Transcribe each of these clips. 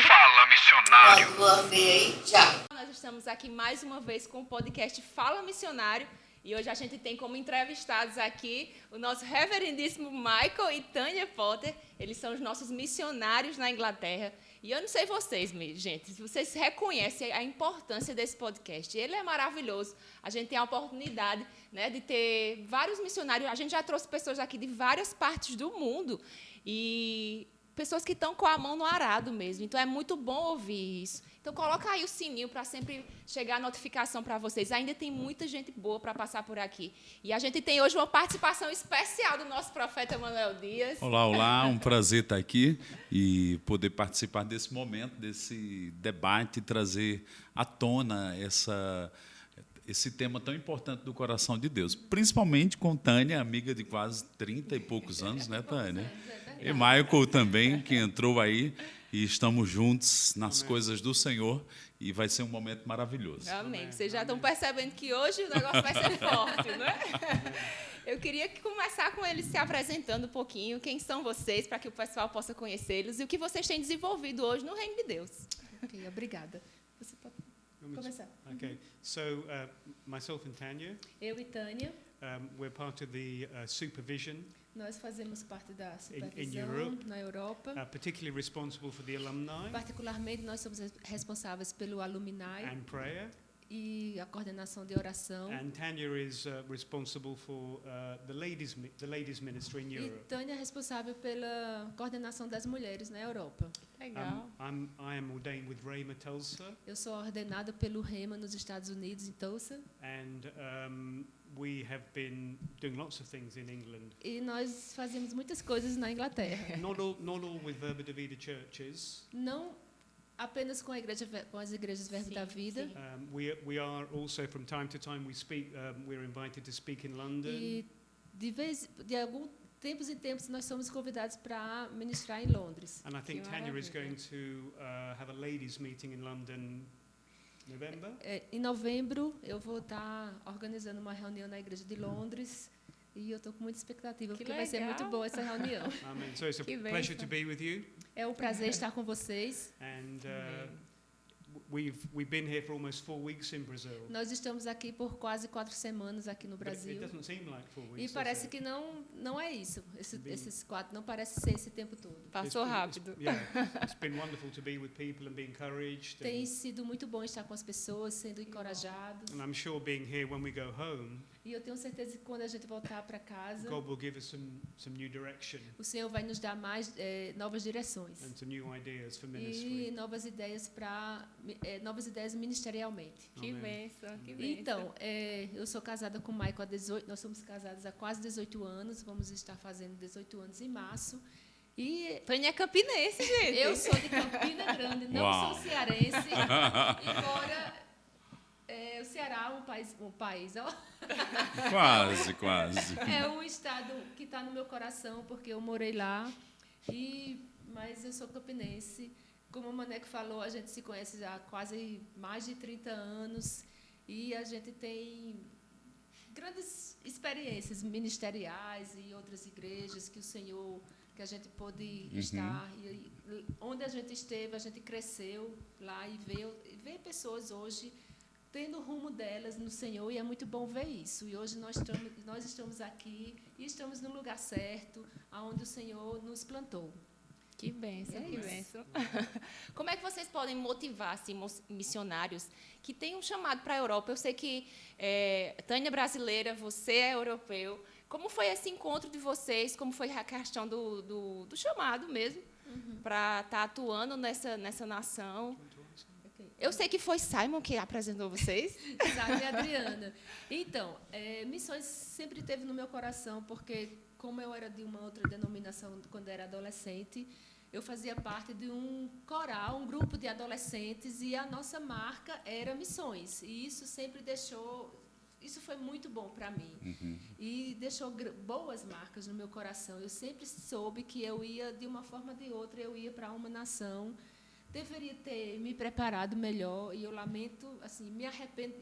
Fala, missionário. Nós estamos aqui mais uma vez com o podcast Fala Missionário e hoje a gente tem como entrevistados aqui o nosso reverendíssimo Michael e Tânia Potter. Eles são os nossos missionários na Inglaterra. E eu não sei vocês, gente, se vocês reconhecem a importância desse podcast. Ele é maravilhoso. A gente tem a oportunidade, né, de ter vários missionários. A gente já trouxe pessoas aqui de várias partes do mundo e pessoas que estão com a mão no arado mesmo. Então, é muito bom ouvir isso. Então, coloca aí o sininho para sempre chegar a notificação para vocês. Ainda tem muita gente boa para passar por aqui. E a gente tem hoje uma participação especial do nosso profeta Manuel Dias. Olá, olá. Um prazer estar aqui e poder participar desse momento, desse debate, e trazer à tona esse tema tão importante do coração de Deus. Principalmente com Tânia, amiga de quase 30 e poucos anos, né, Tânia? E Michael também, que entrou aí, e estamos juntos nas coisas do Senhor, e vai ser um momento maravilhoso. Amém. Vocês já estão percebendo que hoje o negócio vai ser forte, não é? Eu queria começar com eles se apresentando um pouquinho, quem são vocês, para que o pessoal possa conhecê-los, e o que vocês têm desenvolvido hoje no Reino de Deus. Ok, obrigada. Você pode começar. Okay, so myself and Tanya, Eu e Tânia, we're part of the supervision, nós fazemos parte da In supervisão Europe. na Europa. Particularly responsible for the alumni Particularmente, nós somos responsáveis pelo alumni and prayer. e a coordenação de oração. And Tanya is responsible for the ladies ministry in E Europe. Tânia é responsável pela coordenação das mulheres na Europa. Legal. I am ordained with Rhema Tulsa, Eu sou ordenada pelo Rema nos Estados Unidos, em Tulsa. and we have been doing lots of things in England. E nós fazemos muitas coisas na Inglaterra. Not all with Verba da Vida churches. Não apenas com com as igrejas Verbo Sim, da Vida. sim. We are also, from time to time, we're invited to speak in London. E de algum tempos em tempos nós somos convidados para ministrar em Londres. And I think Que Tanya is maravilha. going to have a ladies' meeting in London, November. Em novembro eu vou estar organizando uma reunião na igreja de Londres e eu estou com muita expectativa Que porque vai ser legal. muito boa essa reunião. Amen. So it's a Que pleasure bênção. to be with you. É um prazer estar com vocês. And we've been here for almost 4 weeks in Brazil. Nós estamos aqui por quase 4 semanas aqui no But it Brasil doesn't seem like 4 e weeks. parece does it? que não é isso. Esses 4 não parece ser esse tempo todo. Passou rápido. It's been wonderful to be with people and be encouraged. Tem And sido muito bom estar com as pessoas, sendo encorajados. I'm sure being here when we go home, E eu tenho certeza que quando a gente voltar para casa, God will give us some new direction o Senhor vai nos dar mais novas direções. and some new ideas for E ministry. novas ideias ministerialmente. Que Amém. bênção, que bênção. Então, eu sou casada com o Michael há 18, nós somos casados há quase 18 anos, vamos estar fazendo 18 anos em março. E Tânia é campinense, gente. eu sou de Campina Grande, não Uau. sou cearense, embora o Ceará um país, ó, Quase, quase. é um estado que está no meu coração, porque eu morei lá, mas eu sou campinense. Como o Maneco falou, a gente se conhece há quase mais de 30 anos e a gente tem grandes experiências ministeriais e outras igrejas que a gente pôde estar. E onde a gente esteve, a gente cresceu lá e vê pessoas hoje tendo o rumo delas no Senhor, e é muito bom ver isso. E hoje nós estamos aqui e estamos no lugar certo, aonde o Senhor nos plantou. Que bênção, É que isso. bênção. Como é que vocês podem motivar assim, missionários que têm um chamado para a Europa? Eu sei que Tânia é brasileira, você é europeu. Como foi esse encontro de vocês? Como foi a questão do chamado mesmo para estar atuando nessa nação? Eu sei que foi Simon que apresentou vocês. Sabe, Adriana? Então, missões sempre teve no meu coração, porque como eu era de uma outra denominação quando era adolescente, eu fazia parte de um coral, um grupo de adolescentes, e a nossa marca era missões. E isso foi muito bom para mim. E deixou boas marcas no meu coração. Eu sempre soube que eu ia, de uma forma ou de outra, eu ia para uma nação deveria ter me preparado melhor, e eu lamento, assim, me arrependo,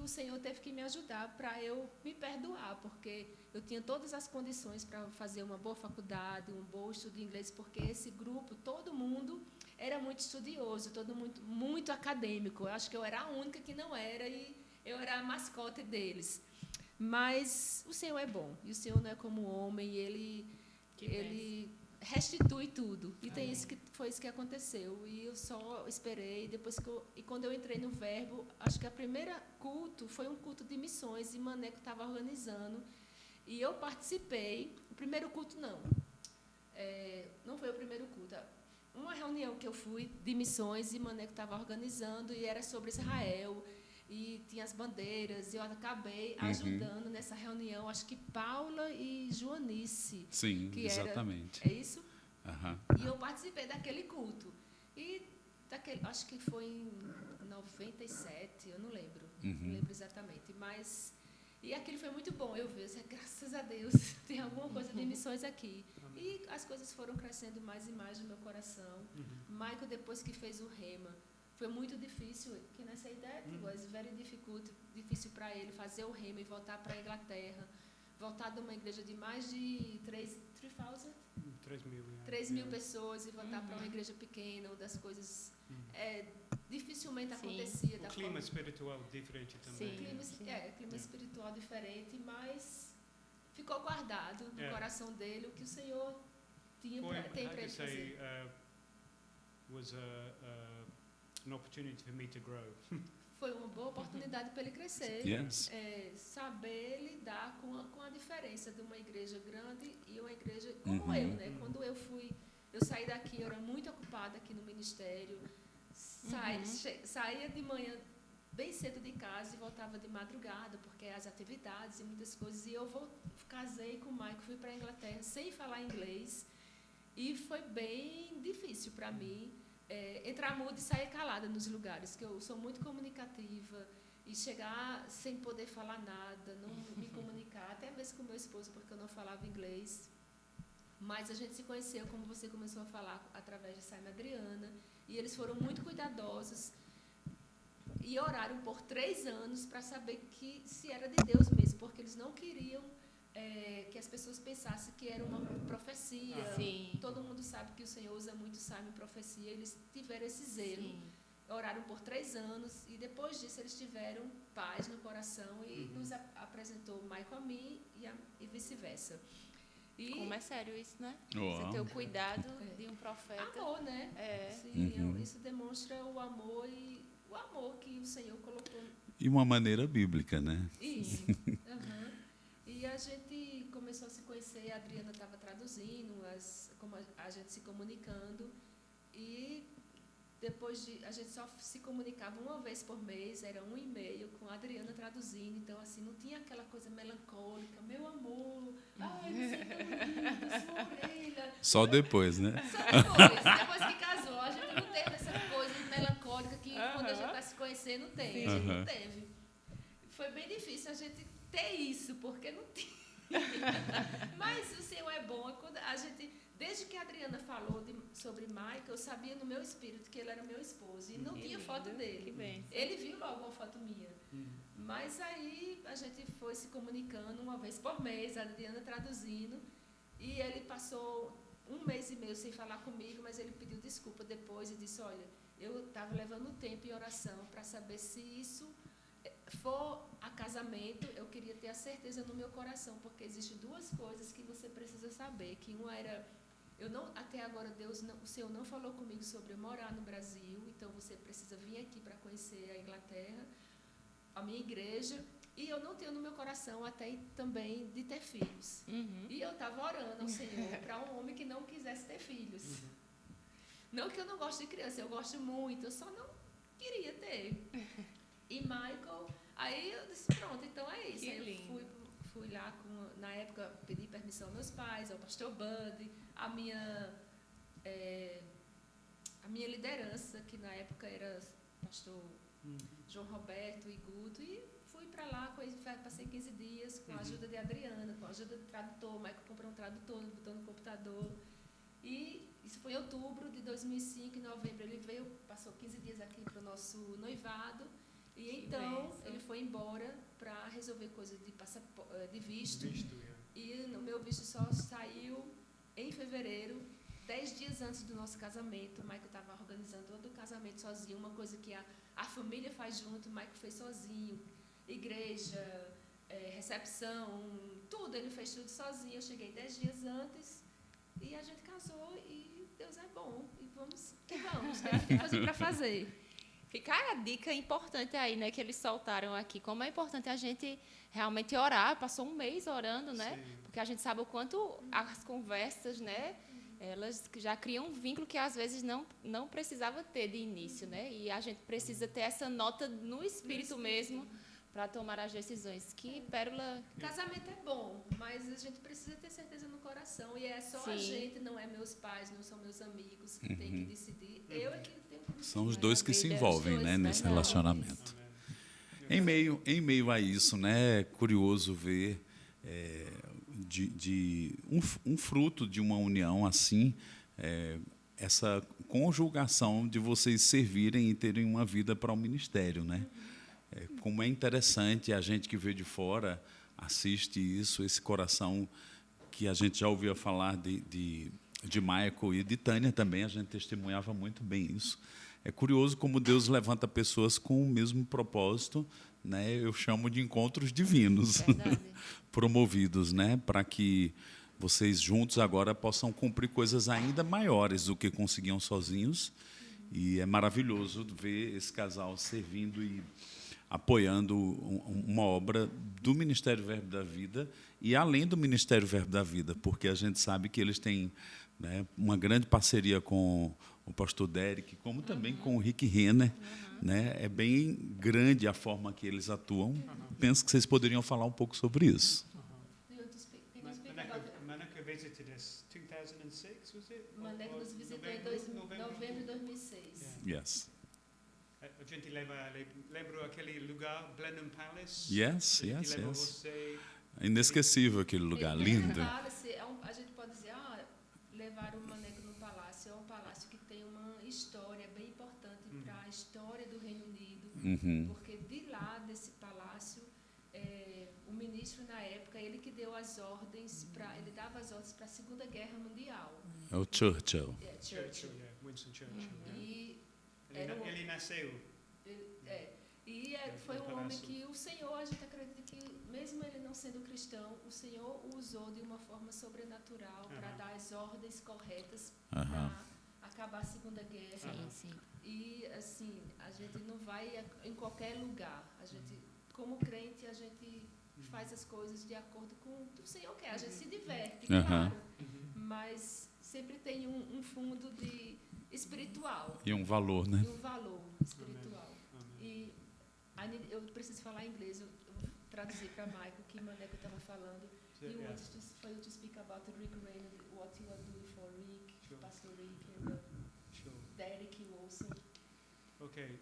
o Senhor teve que me ajudar para eu me perdoar, porque eu tinha todas as condições para fazer uma boa faculdade, um bom estudo de inglês, porque esse grupo, todo mundo era muito estudioso, todo mundo muito acadêmico. Eu acho que eu era a única que não era, e eu era a mascote deles. Mas o Senhor é bom, e o Senhor não é como homem, e Ele restitui tudo. E tem isso que foi isso que aconteceu. E eu só esperei, e quando eu entrei no Verbo, acho que a primeira culto foi um culto de missões, e Maneco estava organizando, e eu participei. O primeiro culto não foi o primeiro culto. Uma reunião que eu fui de missões, e Maneco estava organizando, e era sobre Israel, e tinha as bandeiras, e eu acabei ajudando nessa reunião, acho que Paula e Joanice. Sim, que exatamente. É isso? Aham. E eu participei daquele culto. E acho que foi em 97, eu não lembro. Não lembro exatamente. E aquilo foi muito bom. Eu vi, graças a Deus, tem alguma coisa de missões aqui. E as coisas foram crescendo mais e mais no meu coração. Michael, depois que fez o Rema, foi muito difícil, que nessa ideia was very difícil para ele fazer o Rema e voltar para a Inglaterra, voltar de uma igreja de mais de 3 mil pessoas, e voltar para uma igreja pequena, onde as coisas dificilmente acontecia. O clima espiritual diferente também. Clima espiritual diferente, mas ficou guardado no coração dele o que o Senhor tem para ele fazer. Was an opportunity for me to grow. Foi uma boa oportunidade para ele crescer. Yes. Saber lidar com a diferença de uma igreja grande e uma igreja como eu, né? Quando eu saí daqui, eu era muito ocupada aqui no ministério. Saía de manhã bem cedo de casa e voltava de madrugada, porque as atividades e muitas coisas. E eu casei com o Michael, fui para a Inglaterra sem falar inglês, e foi bem difícil para mim entrar muda e sair calada nos lugares, que eu sou muito comunicativa, e chegar sem poder falar nada, não me comunicar, até mesmo com meu esposo, porque eu não falava inglês. Mas a gente se conheceu, como você começou a falar, através de Simon e Adriana, e eles foram muito cuidadosos e oraram por 3 anos para saber se era de Deus mesmo, porque eles não queriam que as pessoas pensassem que era uma profecia. Sim. Todo mundo sabe que o Senhor usa muito Simon profecia, eles tiveram esse zelo. Sim. Oraram por 3 anos, e depois disso eles tiveram paz no coração, e nos apresentou Michael a mim e vice-versa. Como é sério isso, né? Uau. Você ter o cuidado de um profeta. Amor, né? Sim, isso demonstra o amor que o Senhor colocou. E uma maneira bíblica, né? Isso. E a gente começou a se conhecer, a Adriana estava traduzindo, a gente se comunicando, e depois a gente só se comunicava uma vez por mês, era 1 e-mail com a Adriana traduzindo, então assim, não tinha aquela coisa melancólica, meu amor, ai, você é tão lindo, sua orelha. Só depois, né? Só depois que casou, a gente não teve essa coisa melancólica que quando a gente vai se conhecer não tem, a gente não teve. Foi bem difícil a gente ter isso, porque não tinha. Mas o Senhor é bom, quando a gente, desde que a Adriana falou sobre Michael, eu sabia no meu espírito que ele era meu esposo, e não tinha foto dele. Ele viu logo uma foto minha. Mas aí a gente foi se comunicando uma vez por mês, a Adriana traduzindo, e ele passou 1 mês e meio sem falar comigo, mas ele pediu desculpa depois e disse, olha, eu estava levando tempo em oração para saber se isso for a casamento, eu queria ter a certeza no meu coração, porque existem 2 coisas que você precisa saber, que uma era, até agora o Senhor não falou comigo sobre morar no Brasil, então você precisa vir aqui para conhecer a Inglaterra, a minha igreja, e eu não tenho no meu coração até também de ter filhos. E eu estava orando ao Senhor para um homem que não quisesse ter filhos. Não que eu não goste de criança, eu gosto muito, eu só não queria ter. E Michael, aí eu disse, pronto, então é isso. Aí eu fui lá, na época, pedi permissão aos meus pais, ao pastor Bud, a minha liderança, que na época era pastor João Roberto e Guto, e fui para lá, passei 15 dias com a ajuda de Adriana, com a ajuda do tradutor. Michael comprou um tradutor, botou no computador, e Isso foi em outubro de 2005, em novembro ele veio, passou 15 dias aqui para o nosso noivado. E então bênção. ele foi embora para resolver coisas de visto. Visto, yeah. E o meu visto só saiu em fevereiro, 10 dias antes do nosso casamento. O Michael estava organizando todo o casamento sozinho, uma coisa que a família faz junto, o Michael fez sozinho. Igreja, recepção, tudo, ele fez tudo sozinho. Eu cheguei 10 dias antes e a gente casou e Deus é bom. E vamos que vamos, tem coisa para fazer. Fica a dica importante aí, né, que eles soltaram aqui. Como é importante a gente realmente orar. Passou um mês orando, né? Sim. Porque a gente sabe o quanto as conversas, né, elas já criam um vínculo que às vezes não precisava ter de início, né? E a gente precisa ter essa nota no espírito mesmo para tomar as decisões. Que pérola. Casamento é bom, mas a gente precisa ter certeza no coração. E é só a Sim. gente, não é meus pais, não são meus amigos que tem que decidir. Eu é que tenho que decidir. São os dois que se Maravilha. envolvem, Os dois, né, nesse verdade. relacionamento. Amen. Em meio a isso, né, é curioso ver um fruto de uma união assim, essa conjugação de vocês servirem e terem uma vida para o ministério, né? Como é interessante, a gente que vê de fora assiste isso, esse coração que a gente já ouvia falar de Michael e de Tânia também, a gente testemunhava muito bem isso. É curioso como Deus levanta pessoas com o mesmo propósito, né? Eu chamo de encontros divinos, Verdade. promovidos, né? Para que vocês juntos agora possam cumprir coisas ainda maiores do que conseguiam sozinhos. E é maravilhoso ver esse casal servindo e apoiando uma obra do Ministério Verbo da Vida e além do Ministério Verbo da Vida, porque a gente sabe que eles têm, né, uma grande parceria com o pastor Derek, como também com o Rick Renner. Né? É bem grande a forma que eles atuam. Penso que vocês poderiam falar um pouco sobre isso. Do you want to speak? Can you speak about it? Manaka visited us 2006, was it? Maneco Or nos visitou em novembro de 2006. Yes. A gente lembra aquele lugar, Blenheim Palace? Yes, A gente yes, leva yes. você. Inesquecível aquele lugar, lindo. Palace a gente pode dizer, levar o Maneco no palácio. É um palácio que tem uma história bem importante para a história do Reino Unido. Uhum. Porque de lá, desse palácio, o ministro, na época, ele que deu as ordens, ele dava as ordens para a Segunda Guerra Mundial. É o Churchill. Churchill. Yeah, Winston Churchill. E Yeah. era um- Ele nasceu. foi um homem palácio. que o Senhor, a gente acredita que, mesmo ele não sendo cristão, o Senhor o usou de uma forma sobrenatural para dar as ordens corretas para acabar a Segunda Guerra. Sim, sim. E, assim, a gente não vai em qualquer lugar. A gente, como crente, a gente faz as coisas de acordo com o que o Senhor quer. A gente se diverte, claro, mas sempre tem um fundo de espiritual E um valor, né? e um valor espiritual. E eu preciso falar inglês, eu vou traduzir para Michael o que Maneco estava falando. So, You yeah. want for you to speak about Rick Rain, what you are doing for Rick, Sure. Pastor Rick, and Sure. Derek also. Okay.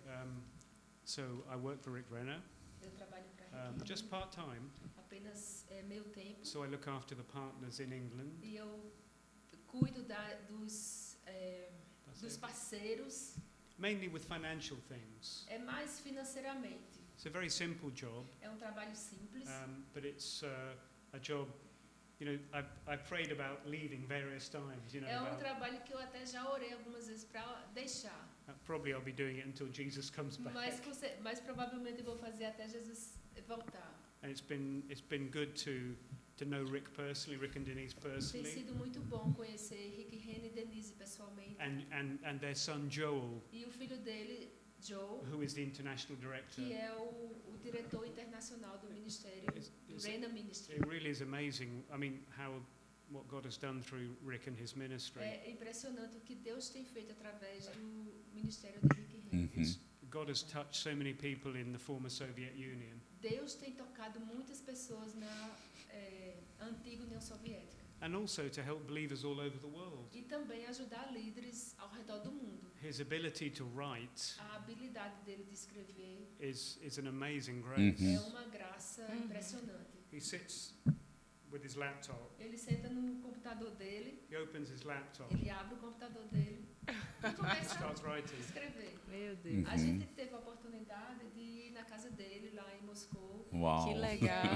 So I work for Rick Renner, Eu trabalho para Rick just part-time. apenas meio tempo. So I look after the partners in England. E eu cuido dos That's it. parceiros, Mainly with financial things. é mais financeiramente. It's a very simple job, É um trabalho simples, but it's a job. You know, I've prayed about leaving various times. You know, é um about, trabalho que eu até já orei algumas vezes para deixar. probably I'll be doing it until Jesus comes back. Mas provavelmente eu vou fazer até Jesus voltar. And it's been good to know Rick personally, Rick and Denise Tem personally, sido muito bom conhecer Rick Renner e Denise pessoalmente. and their son Joel, E o filho dele, Joe, who is the international director. que é o diretor internacional do ministério, do It's- Renner Ministry. It really is amazing. I mean, what God has done through Rick and his ministry. É impressionante o que Deus tem feito através do ministério de Rick Renner. Uhum. God has touched so many people in the former Soviet Union. Deus tem tocado muitas pessoas na antiga União Soviética. And also to help believers all over the world. E também ajudar líderes ao redor do mundo. His ability to write A habilidade dele de escrever is an amazing grace. Uhum. é uma graça impressionante. He sits with his laptop. Ele senta no computador dele, He opens his laptop, ele abre o computador dele e começa starts a writing. escrever. Meu Deus. A gente teve a oportunidade de ir na casa dele, lá em Moscou. Uau. Que legal.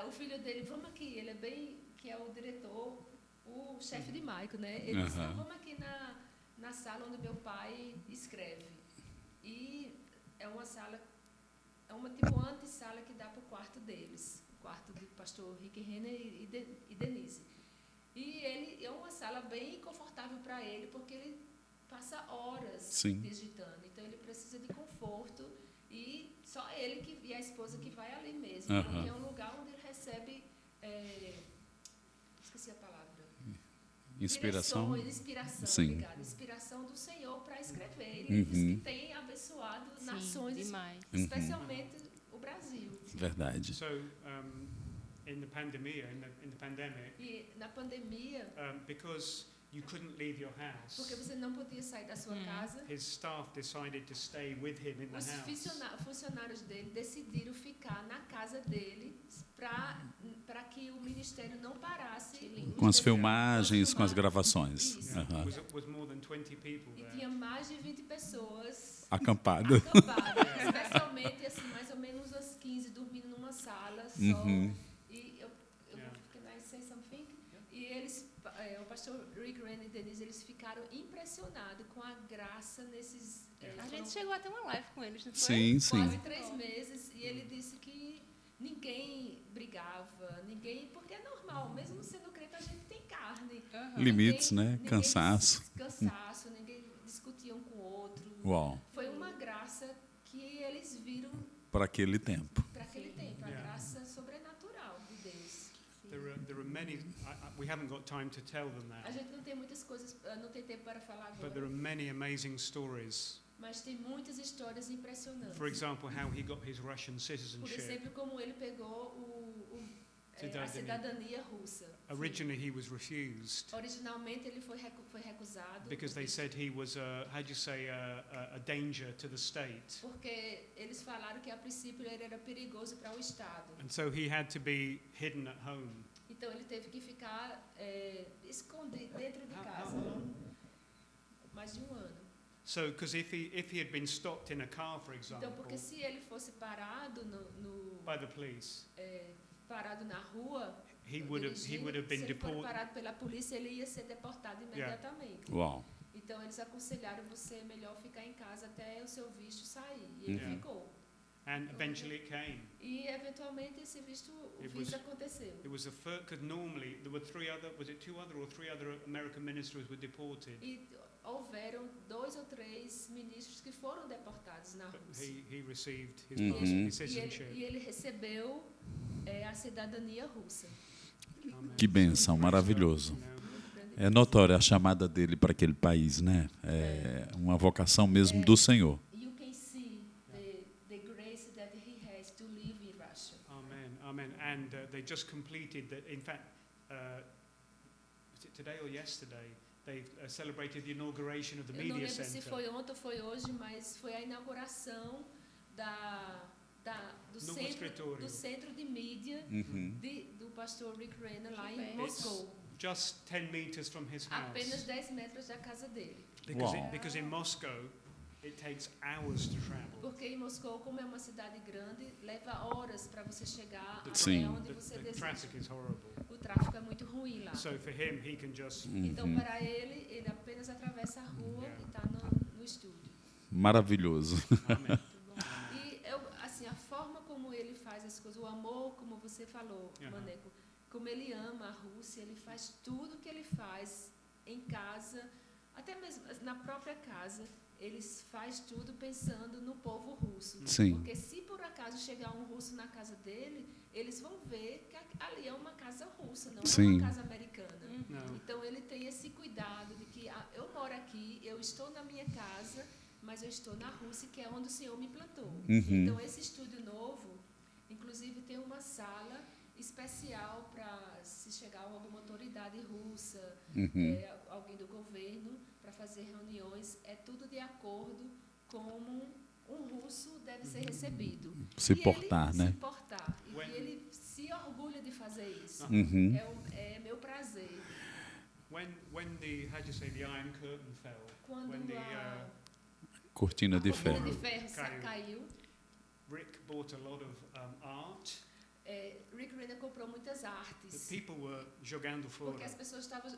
O filho dele, vamos aqui, ele é bem, que é o diretor, o chefe de Maico, né? Ele disse, não, vamos aqui na sala onde meu pai escreve. E é uma sala, é uma tipo antessala que dá para o quarto deles, o quarto do pastor Rick Renner e Denise. E ele é uma sala bem confortável para ele, porque ele passa horas Sim. digitando. Então ele precisa de conforto e só ele e a esposa que vai ali mesmo, porque é um lugar onde ele recebe, esqueci a palavra. Inspiração. Inspiração, Sim. obrigada. Inspiração do Senhor para escrever. Ele diz que tem abençoado Sim, nações, demais. especialmente o Brasil. Verdade. So in the pandemic, E na pandemia, because you couldn't leave your house, porque você não podia sair da sua casa, his staff decided to stay with him in the os house. funcionários dele decidiram ficar na casa dele para que o ministério não parasse. Com as filmagens, com as gravações. Isso. Aham. Was more than 20 people E there. tinha mais de 20 pessoas Acampado. acampadas, especialmente assim, mais ou menos umas 15 dormindo numa sala só. E eu Yeah. can I say something? E eles, o pastor Rick Renner e Denise, eles ficaram impressionados com a graça nesses. A gente chegou até uma live com eles, não foi? Sim, sim. Quase 3 meses, e ele disse que ninguém brigava, porque é normal, mesmo sendo crente, a gente tem carne. Limites, né? Cansaço. Cansaço, ninguém discutia um com o outro. Uau. Foi uma graça que eles viram Para aquele tempo. para aquele tempo, a Yeah. graça sobrenatural de Deus. There are many. We haven't got time to tell them A now, gente não tem muitas coisas, não tem tempo para falar but there are agora, many amazing stories. mas tem muitas histórias impressionantes. For example, how he got his Russian Por citizenship. exemplo, como ele pegou a Cidadania. cidadania russa. Originally, he was refused Originalmente ele foi recusado because they said he was how do you say a danger to the state, porque eles falaram que a princípio ele era perigoso para o estado. and so he had to be hidden at home. Então ele teve que ficar escondido dentro de How casa, long? mais de um ano. So, because if he had been stopped in a car, for Então, example, porque se ele fosse parado by the police, parado na rua, he would have been se ele for deported. parado pela polícia, ele ia ser deportado imediatamente. Uau. Então eles aconselharam você melhor ficar em casa até o seu visto sair. E ele Uhum. ficou. And eventually it came. E eventualmente esse visto, o It visto was- aconteceu. It was the first, because normally there were two other American ministers were deported. E houveram 2 ou 3 ministros que foram deportados na But Rússia. he received his, Mhm. his E citizenship. ele recebeu a cidadania russa. Amen. Que bênção, maravilhoso. You know, É notória a chamada dele para aquele país, né? É uma vocação mesmo do Senhor. You can see the grace that he has to live in Russia. Amen. Amen. And they just completed that. In fact, was it today or yesterday? They celebrated the inauguration of the Eu não media lembro se center. foi ontem ou foi hoje, mas foi a inauguração Novo escritório. do centro de mídia do pastor Rick Renner lá em bem. Moscou. Just 10 meters from his house. Apenas 10 metros da casa dele. Wow. Because in Moscow, it takes hours to travel. Porque em Moscou, como é uma cidade grande, leva horas para você chegar Sim. até onde The, você the deseja. traffic is horrible. O tráfego é muito ruim lá. So for him, he can just. Então, para ele apenas atravessa a rua Yeah. e está no estúdio. Maravilhoso. Amen. E assim, a forma como ele faz as coisas, o amor, como você falou, Aham. Maneco, como ele ama a Rússia, ele faz tudo que ele faz em casa, até mesmo na própria casa, ele faz tudo pensando no povo russo. Sim. Porque se por acaso chegar um russo na casa dele, eles vão ver que ali é uma casa russa, não é Sim. uma casa americana. No. Então ele tem esse cuidado de que eu moro aqui, eu estou na minha casa, mas eu estou na Rússia, que é onde o Senhor me plantou. Então esse estúdio novo, inclusive tem uma sala especial para se chegar alguma autoridade russa, alguém do governo, para fazer reuniões. É tudo de acordo com como um russo deve ser recebido. Se E portar, ele né? Se portar. E When- que ele se se orgulha de fazer isso. Uhum. É meu prazer. When the how do you say the Iron Curtain fell? Quando When the a Cortina de cortina ferro. de ferro Caiu. caiu, Rick bought a lot of art. Rick Renner comprou muitas The artes. people were jogando fora. Porque as pessoas estavam...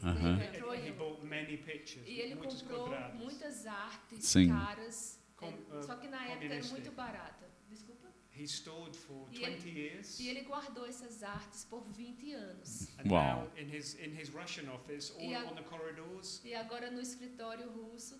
Aham. Ele entrou He em- bought many pictures, E ele muitas comprou quadradas. muitas artes Sim. caras, Com- só que na época era communist. muito barata. Desculpa. He stored for E 20 years. E ele guardou essas artes por 20 anos. And Wow. now in his Russian office, all E a- on the corridors, E agora no escritório russo,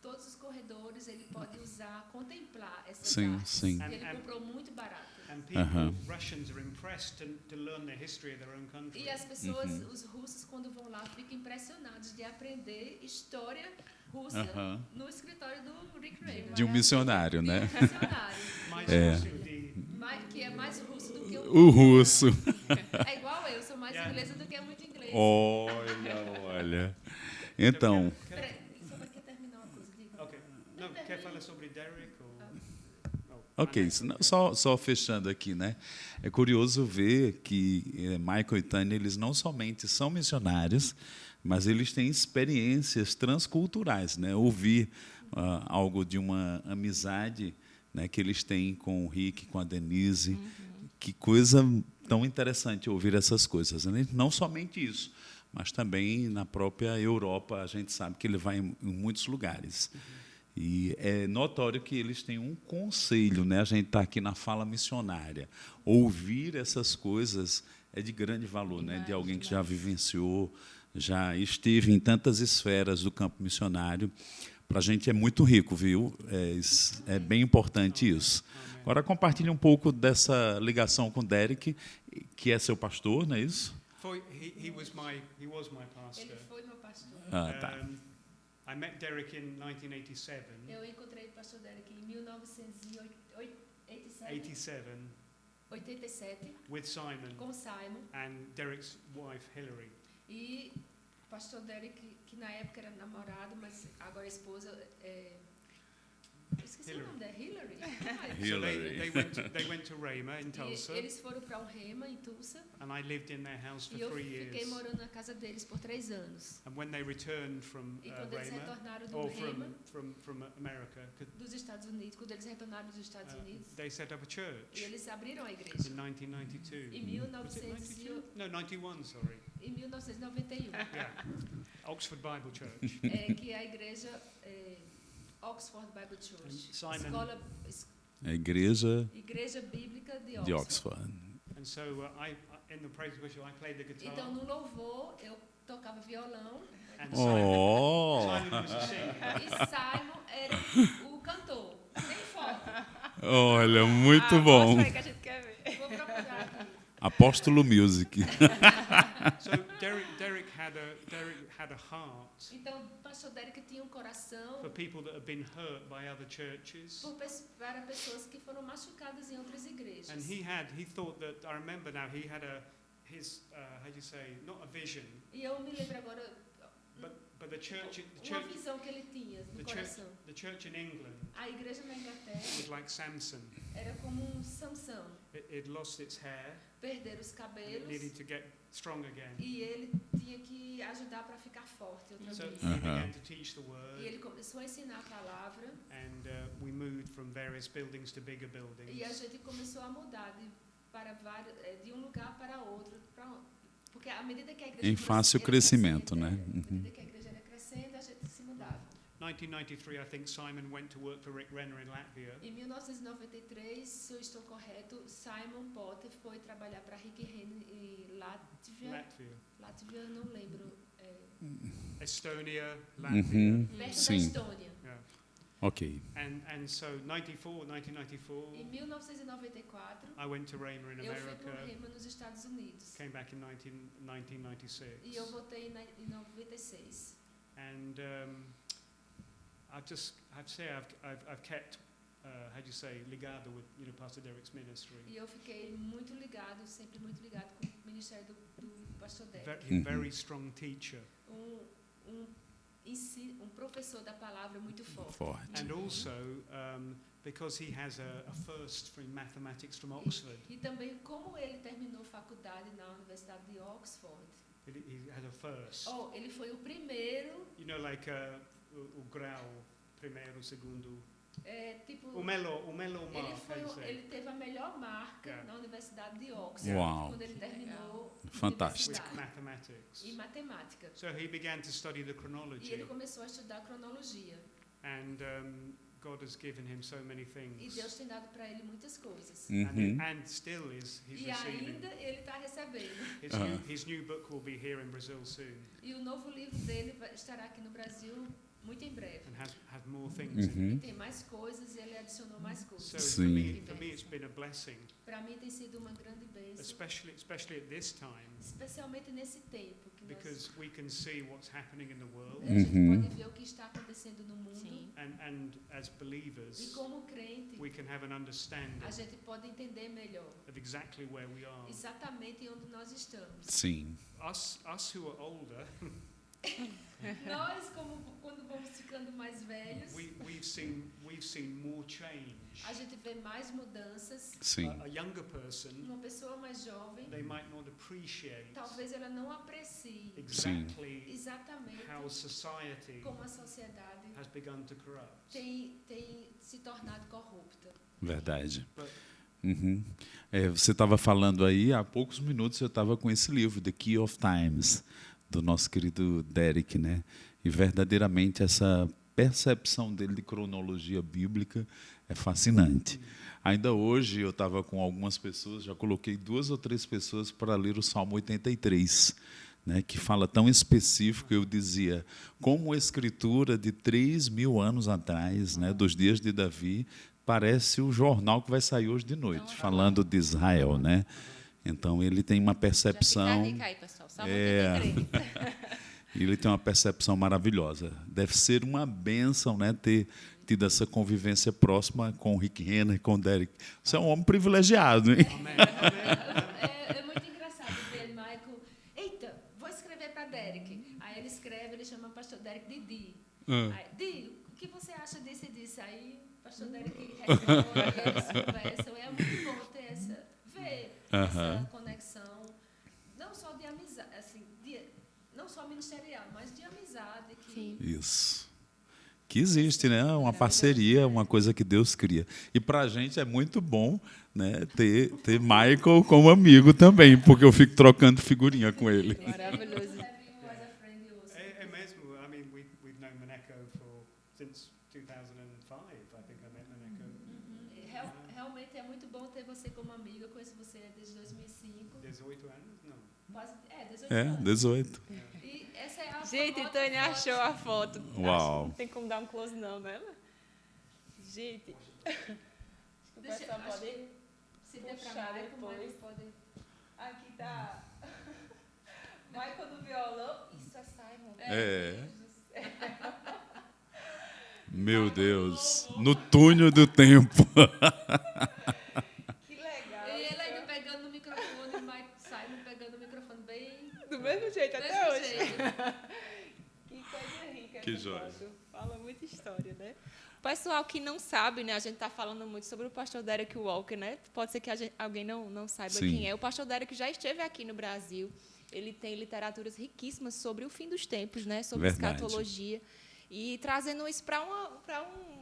todos os corredores ele pode usar, contemplar essas Sim, artes. sim. E ele comprou muito barato. and people, Uh-huh. Russians are impressed to learn the history of their own country. E as pessoas, os russos, quando vão lá, ficam impressionados de aprender história russa Aham. no escritório do Rick Renner. De um missionário, né? De um missionário. Mais É. russo de- Que é mais russo do que O russo. É igual eu, sou mais Yeah. inglesa do que muito inglês. Olha. Então, Peraí, só para que terminar uma coisa, diga. Okay. No, quer falar sobre Derek? Or? ok, só fechando aqui, né? É curioso ver que Michael e Tânia, eles não somente são missionários, mas eles têm experiências transculturais, né? Ouvir algo de uma amizade, né, que eles têm com o Rick, com a Denise, que coisa tão interessante ouvir essas coisas, né? Não somente isso, mas também na própria Europa, a gente sabe que ele vai em muitos lugares. E é notório que eles têm um conselho, né? A gente está aqui na fala missionária. Ouvir essas coisas é de grande valor, né? De alguém que já vivenciou, já esteve em tantas esferas do campo missionário. Para a gente é muito rico, viu? É bem importante isso. Agora, compartilhe um pouco dessa ligação com o Derek, que é seu pastor, não é isso? He was my pastor. Ele foi meu pastor. Ah, tá. I met Derek in 1987. Eu encontrei o pastor Derek em 1987, 87 with Simon com Simon. and Derek's wife Hillary. E o pastor Derek, que na época era namorado, mas agora esposa, eu esqueci Hillary. o nome dela, Hillary. So they went to Rhema in Tulsa, E eles foram para um Rema em Tulsa and I lived in their house for e eu 3 fiquei years. morando na casa deles por 3 anos. And when they returned from E quando eles Rhema, retornaram do or Rema, from America, dos Estados Unidos, quando eles retornaram dos Estados Unidos, they set up a e church eles abriram a igreja. in 1992. Em Was it 92? No, 91, sorry. Em 1991, Yeah. Oxford Bible Church. que é a igreja Oxford Bible Church, And Simon- A Igreja Bíblica de de Oxford. Oxford. And so in the praise worship, I played the guitar. Então, no louvor, eu tocava violão And Oh! Simon was the singer. e Simon era o cantor. Tem foto. Olha, muito bom. Mostra aí que a gente quer ver. Vou procurar aqui. Apóstolo Music. So Derek had a heart Então, o pastor Derek tinha um coração for people that have been hurt by other churches. para pessoas que foram machucadas em outras igrejas. And he thought that, I remember now, he had how do you say, not a vision, E eu me lembro agora but the church uma visão que ele tinha no coração. the church in England A igreja na Inglaterra was like Samson. era como um Sansão, It lost its hair, perder os it cabelos, needed to get strong again. e ele tinha que ajudar para ficar forte outra So vez. he began to teach the E word, ele começou a ensinar a palavra and we moved from various buildings to bigger e a buildings. gente começou a mudar de um lugar para outro, porque à medida que a igreja Em fácil era crescimento, crescendo, né? À medida que a igreja era crescendo, a gente se mudava. 1993, I think Simon went to work for Rick Renner in Latvia. Em 1993, se eu estou correto, Simon Potter foi trabalhar para Rick Renner em Látvia, eu não lembro, Estonia, Latvia. Uhum. perto da Sim. Estônia. Yeah. Ok. And so 1994, Em 1994, I went to Rhema in eu fui para o America, Rema nos Estados Unidos. came back in 1996. E eu voltei em 96. And I've kept, how do you say, ligado with Pastor Derek's ministry. E eu fiquei muito ligado, sempre muito ligado com o ministério do pastor Derek. Very strong teacher. Um professor da palavra muito forte. Forte. And also, because he has a first in mathematics from Oxford. E também como ele terminou faculdade na Universidade de Oxford. He had a first. Ele foi o primeiro. You know, like o grau, primeiro, segundo. Tipo. O melhor marca. Ele teve a melhor marca Yeah. na Universidade de Oxford Uau. quando ele terminou Fantástico. a With universidade. mathematics. E matemática. So he began to study the E chronology. ele começou a estudar cronologia. And God has given him so many E things. Deus tem dado para ele muitas coisas. Uhum. And still he's E receiving. ainda ele está recebendo. His new book will be here in Brazil soon E o novo livro dele estará aqui no Brasil muito em breve. and has more things in it. Uhum. E tem mais coisas e ele adicionou mais So coisas. for Sim. me, it's been a blessing, Para mim tem sido uma grande bênção, especially at this time, especialmente nesse tempo que because we can see what's happening in the world, a gente Uhum. pode ver o que está acontecendo no mundo. Sim. and as E believers, como crente, we can have an understanding a gente pode entender melhor of exactly where we are. exatamente onde nós estamos. Sim. Us who are older, Nós, quando vamos ficando mais velhos, we've seen more change. a gente vê mais mudanças. Sim. A younger person, Uma pessoa mais jovem, they might not appreciate talvez ela não aprecie exactly exatamente how society como a sociedade has begun to corrupt. tem se tornado corrupta. Verdade. But Uhum. Você estava falando aí, há poucos minutos eu estava com esse livro, The Key of Times, do nosso querido Derek, né? E verdadeiramente essa percepção dele de cronologia bíblica é fascinante. Ainda hoje eu estava com algumas pessoas, já coloquei 2 ou 3 pessoas para ler o Salmo 83, né, que fala tão específico. Eu dizia, como a escritura de 3.000 anos atrás, né, dos dias de Davi, parece o jornal que vai sair hoje de noite, falando de Israel, né? Então ele tem uma Já fica a percepção, dica aí, pessoal. Salmo É. 83. ele tem uma percepção maravilhosa. Deve ser uma bênção, né, ter tido essa convivência próxima com o Rick Renner, com o Derek. Você é um homem privilegiado, hein? Amen. É muito engraçado ver Michael. Eita, vou escrever para Derek. Aí ele escreve, ele chama o pastor Derek de Di. Aí, Di, o que você acha disso e disso? Aí o pastor Derek responde, eles conversam. É muito bom ter ver essa conexão, não só de amizade, assim, não só ministerial, mas de amizade. Sim. Isso. Que existe, né? Uma parceria, uma coisa que Deus cria. E para a gente é muito bom, né, ter Michael como amigo também, porque eu fico trocando figurinha com ele. Maravilhoso. É mesmo. I mean, we've known Maneko since 2005. I think I met Maneko. Realmente é muito bom ter você como amigo. Eu conheço você desde 2005. 18 anos? Não. Quase, 18 É, anos. 18. E essa é a Gente, famosa Tânia foto. achou a foto. Uau. Não tem como dar um close não, né? Gente. O Deixa- pessoal acho pode... Se der puxar pra depois. Michael pode... Aqui tá... Michael no violão. Isso é Simon. É. Meu Deus do céu. Meu Deus. No túnel do tempo. Que legal. E ele ainda pegando no microfone, o Mike Simon pegando o microfone bem... Do mesmo jeito, do até mesmo hoje. jeito. Que coisa rica. Que essa joia. foto. Fala muita história, né? O pessoal que não sabe, né? A gente está falando muito sobre o pastor Derek Walker, né? Pode ser que alguém não saiba Sim. quem é. O pastor Derek já esteve aqui no Brasil. Ele tem literaturas riquíssimas sobre o fim dos tempos, né? Sobre Verdade. escatologia. E trazendo isso para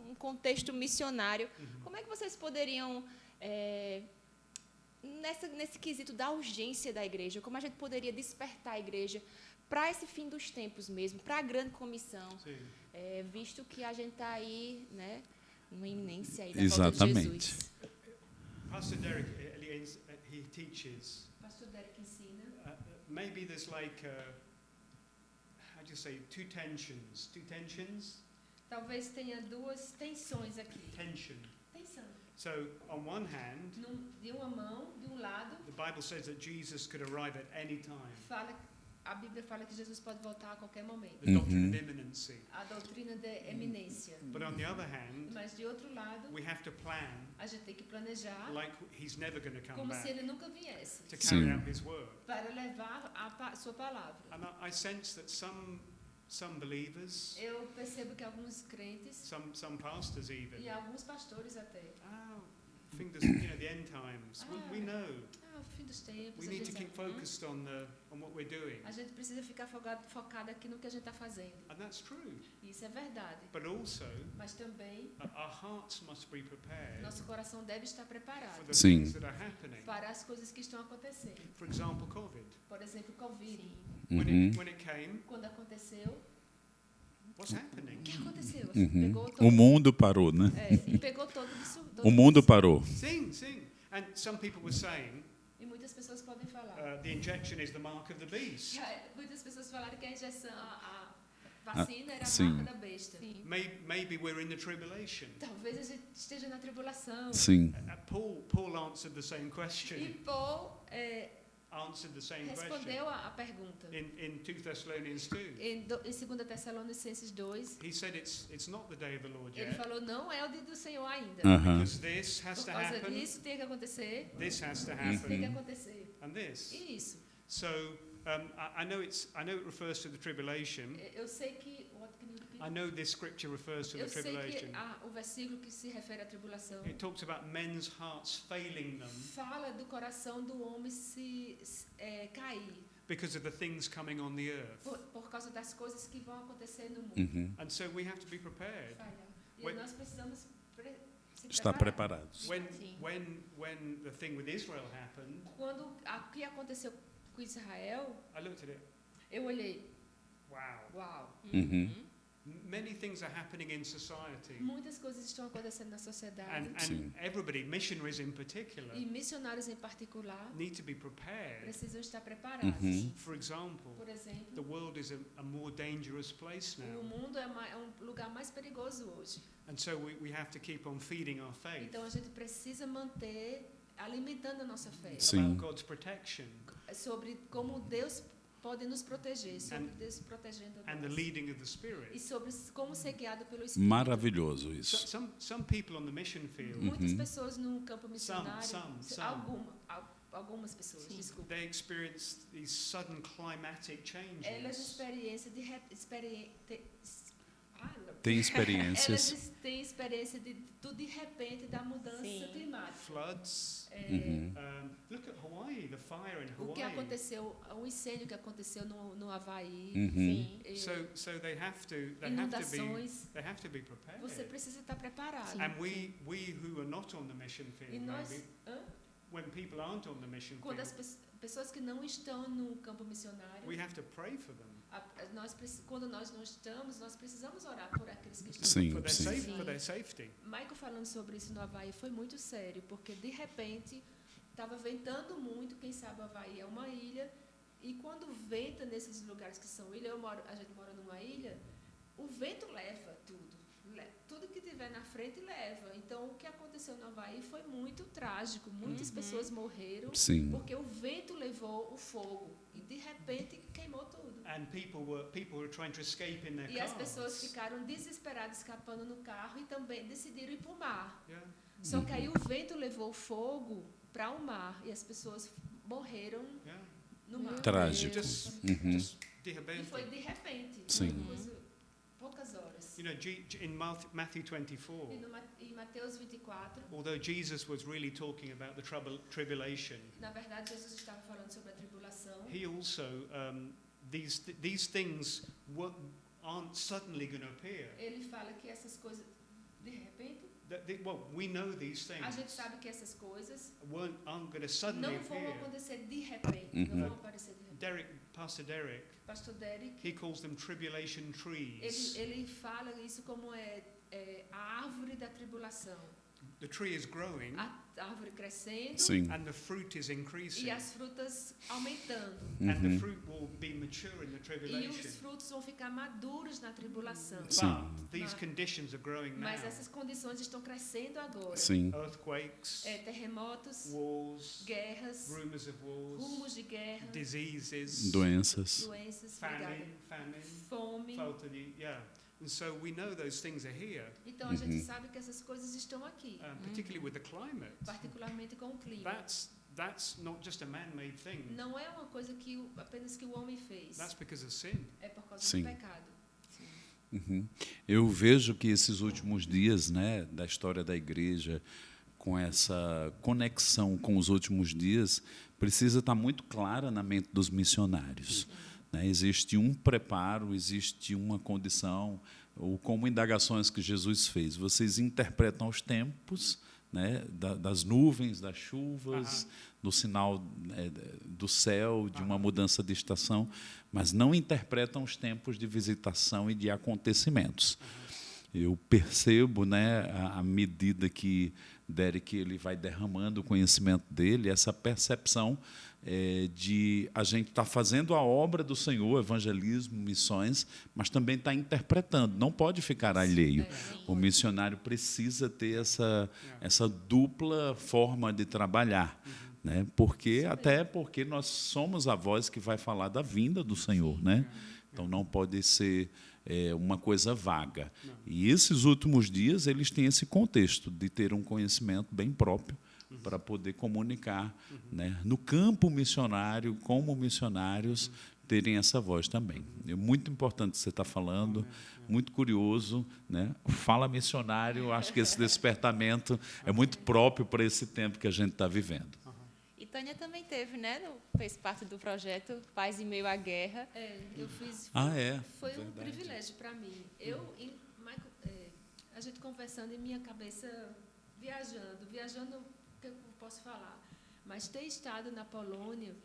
um contexto missionário. Como é que vocês poderiam... nesse quesito da urgência da igreja, como a gente poderia despertar a igreja para esse fim dos tempos mesmo, para a grande comissão, Sim. visto que a gente está aí, né, numa iminência aí da Exatamente. volta de Jesus. Pastor Derek, he teaches. Pastor Derek ensina. Maybe there's like, how do you say, two tensions. Talvez tenha 2 tensões aqui. Tension. Tensão. So on one hand, De uma mão, de um lado, the Bible says that Jesus could arrive at any time. a Bíblia fala que Jesus pode voltar a qualquer momento. The doctrine of imminency. A doutrina da eminência. But on the other hand, Mas, de outro lado, we have to plan a gente tem que planejar like he's never going to come como se back ele nunca viesse, to carry Sim. out his word. para levar a sua palavra. And I sense that some some believers, Eu percebo que alguns crentes some pastors even. e alguns pastores até. Think there's, the end times. We know. O fim dos tempos. We A need to gente, keep focused on what we're doing. a gente precisa ficar focado aqui no que a gente está fazendo. And that's true. Isso é verdade. But also, Mas também our hearts must be prepared nosso coração deve estar for preparado the Sim. things that are happening. para as coisas que estão acontecendo. For example, COVID. Por exemplo, Covid. When it came, Quando aconteceu, what's happening? o que aconteceu? Uhum. Pegou O todo, mundo parou, né? pegou todo isso. O mundo parou. Sing. And some people were saying E muitas pessoas podem falar. the injection is the mark of the beast. Muitas pessoas falaram que a injeção, a vacina era a sim. marca da besta. Sim. Maybe we're in the tribulation. Talvez a gente esteja na tribulação. Sim. Paul answered the same question. E Paul Answered the same question respondeu a pergunta. in 2 Thessalonians 2. Em 2 Tessalonicenses 2, He said it's not the day of the Lord ele yet, falou, não é o dia do Senhor ainda. Aham. because this has Por to causa happen, disso tem que acontecer, this has to isso tem que happen, acontecer. and this. E isso. So I know it refers to the tribulation. Eu sei que... What can you repeat? I know this scripture refers to the Eu sei que tribulation. o versículo que se refere à tribulação It talks about men's hearts failing them fala do coração do homem se cair because of the things coming on the earth. por causa das coisas que vão acontecer no mundo. Uhum. And so we have to be prepared. Falhar. E When- nós precisamos se Está preparar. preparados. Sim. When the thing with Israel happened, Quando o que aconteceu com Israel, I looked at it. eu olhei, Wow. uau, Uhum. Many things are happening in society. muitas coisas estão acontecendo na sociedade. And Sim. everybody, missionaries in particular, E missionários em particular need to be prepared. precisam estar preparados. Uhum. For example, Por exemplo, the world is a more dangerous place o now. mundo é um lugar mais perigoso hoje. And so we have to keep on feeding our faith Então a gente precisa manter alimentando a nossa fé Sim. about God's protection sobre como Deus pode nos proteger, sobre And- Deus protegendo a and the nós. leading of the E Spirit. sobre como ser guiado pelo Espírito. Maravilhoso isso. Some people on the mission field, Muitas pessoas no campo missionário, some. algumas pessoas, Sim. desculpa, they experience these sudden climatic elas changes. experiência de Tem experiências. elas têm experiência de tudo de repente da mudança Sim. climática. Floods. Uhum. Look at Hawaii, the fire in O que Hawaii. aconteceu, o incêndio que aconteceu no Havaí, Uhum. Sim. So they have to inundações, be prepared. você precisa estar preparado. Sim. And we who are not on the mission field, E nós, maybe, when people aren't on the mission quando as field, pessoas que não estão no campo missionário, we have to pray for them quando nós não estamos, nós precisamos orar por aqueles que estão. Sim, for their sim. for their safety. Michael falando sobre isso no Havaí foi muito sério, porque de repente estava ventando muito, quem sabe o Havaí é uma ilha, e quando venta nesses lugares que são ilha, a gente mora numa ilha, o vento leva tudo. Tudo que tiver na frente leva. Então o que aconteceu no Havaí foi muito trágico. Muitas pessoas morreram Sim. porque o vento levou o fogo e de repente queimou tudo. And people were trying to escape in their E as pessoas cars. ficaram desesperadas escapando no carro e também decidiram ir para o mar. Yeah. Só que aí o vento levou o fogo para o mar e as pessoas morreram Yeah. no mar. Trágico. Just Uhum. de E repente. foi de repente, Sim. poucas horas. You know, in Matthew 24, E em Mateus 24, although Jesus was really talking about the tribulation, na verdade Jesus estava falando sobre a tribulação. he also these things aren't suddenly going to appear. Ele fala que essas coisas de repente, We know these a gente things sabe que essas coisas aren't going to suddenly não vão appear. acontecer de repente, Uhum. não vão aparecer de repente. Pastor Derek, Pastor Derek, he calls them tribulation trees. ele fala isso como a árvore da tribulação. The tree is growing A árvore crescendo Sim. and the fruit is increasing. e as frutas aumentando. And the Uhum. fruit will be mature in the E tribulation. os frutos vão ficar maduros na tribulação. Sim. But these conditions are growing now. Mas essas condições estão crescendo agora. Sim. Earthquakes, Terremotos, wars, guerras, rumors of wars, rumos de guerra, diseases, Doenças. doenças, obrigada, famine, fome. falta de, yeah. And so we know those things are here, Então a gente sabe que essas coisas estão aqui, particularly with the climate. particularmente com o clima. That's not just a man-made thing. Não é uma coisa que apenas que o homem fez. That's because of sin. É por causa Sim. do pecado. Eu vejo que esses últimos dias, né, da história da igreja, com essa conexão com os últimos dias, precisa estar muito clara na mente dos missionários. Né? Existe um preparo, existe uma condição, ou como indagações que Jesus fez. Vocês interpretam os tempos, né, das nuvens, das chuvas, do sinal do céu, de uma mudança de estação, mas não interpretam os tempos de visitação e de acontecimentos. Eu percebo, né, à medida que Derek ele vai derramando o conhecimento dele, essa percepção de a gente estar fazendo a obra do Senhor, evangelismo, missões, mas também está interpretando, não pode ficar alheio. O missionário precisa ter essa dupla forma de trabalhar, né? Até porque nós somos a voz que vai falar da vinda do Senhor, né? Então não pode ser uma coisa vaga. E esses últimos dias eles têm esse contexto de ter um conhecimento bem próprio para poder comunicar, né, no campo missionário, como missionários, terem essa voz também. É muito importante o que você está falando, muito curioso, né? Fala missionário, acho que esse despertamento é muito próprio para esse tempo que a gente está vivendo. E Tânia também teve, né? Fez parte do projeto Paz em Meio à Guerra. Eu fiz. Foi verdade. um privilégio para mim. A gente conversando em minha cabeça, viajando, o que eu posso falar? Mas ter estado na Polônia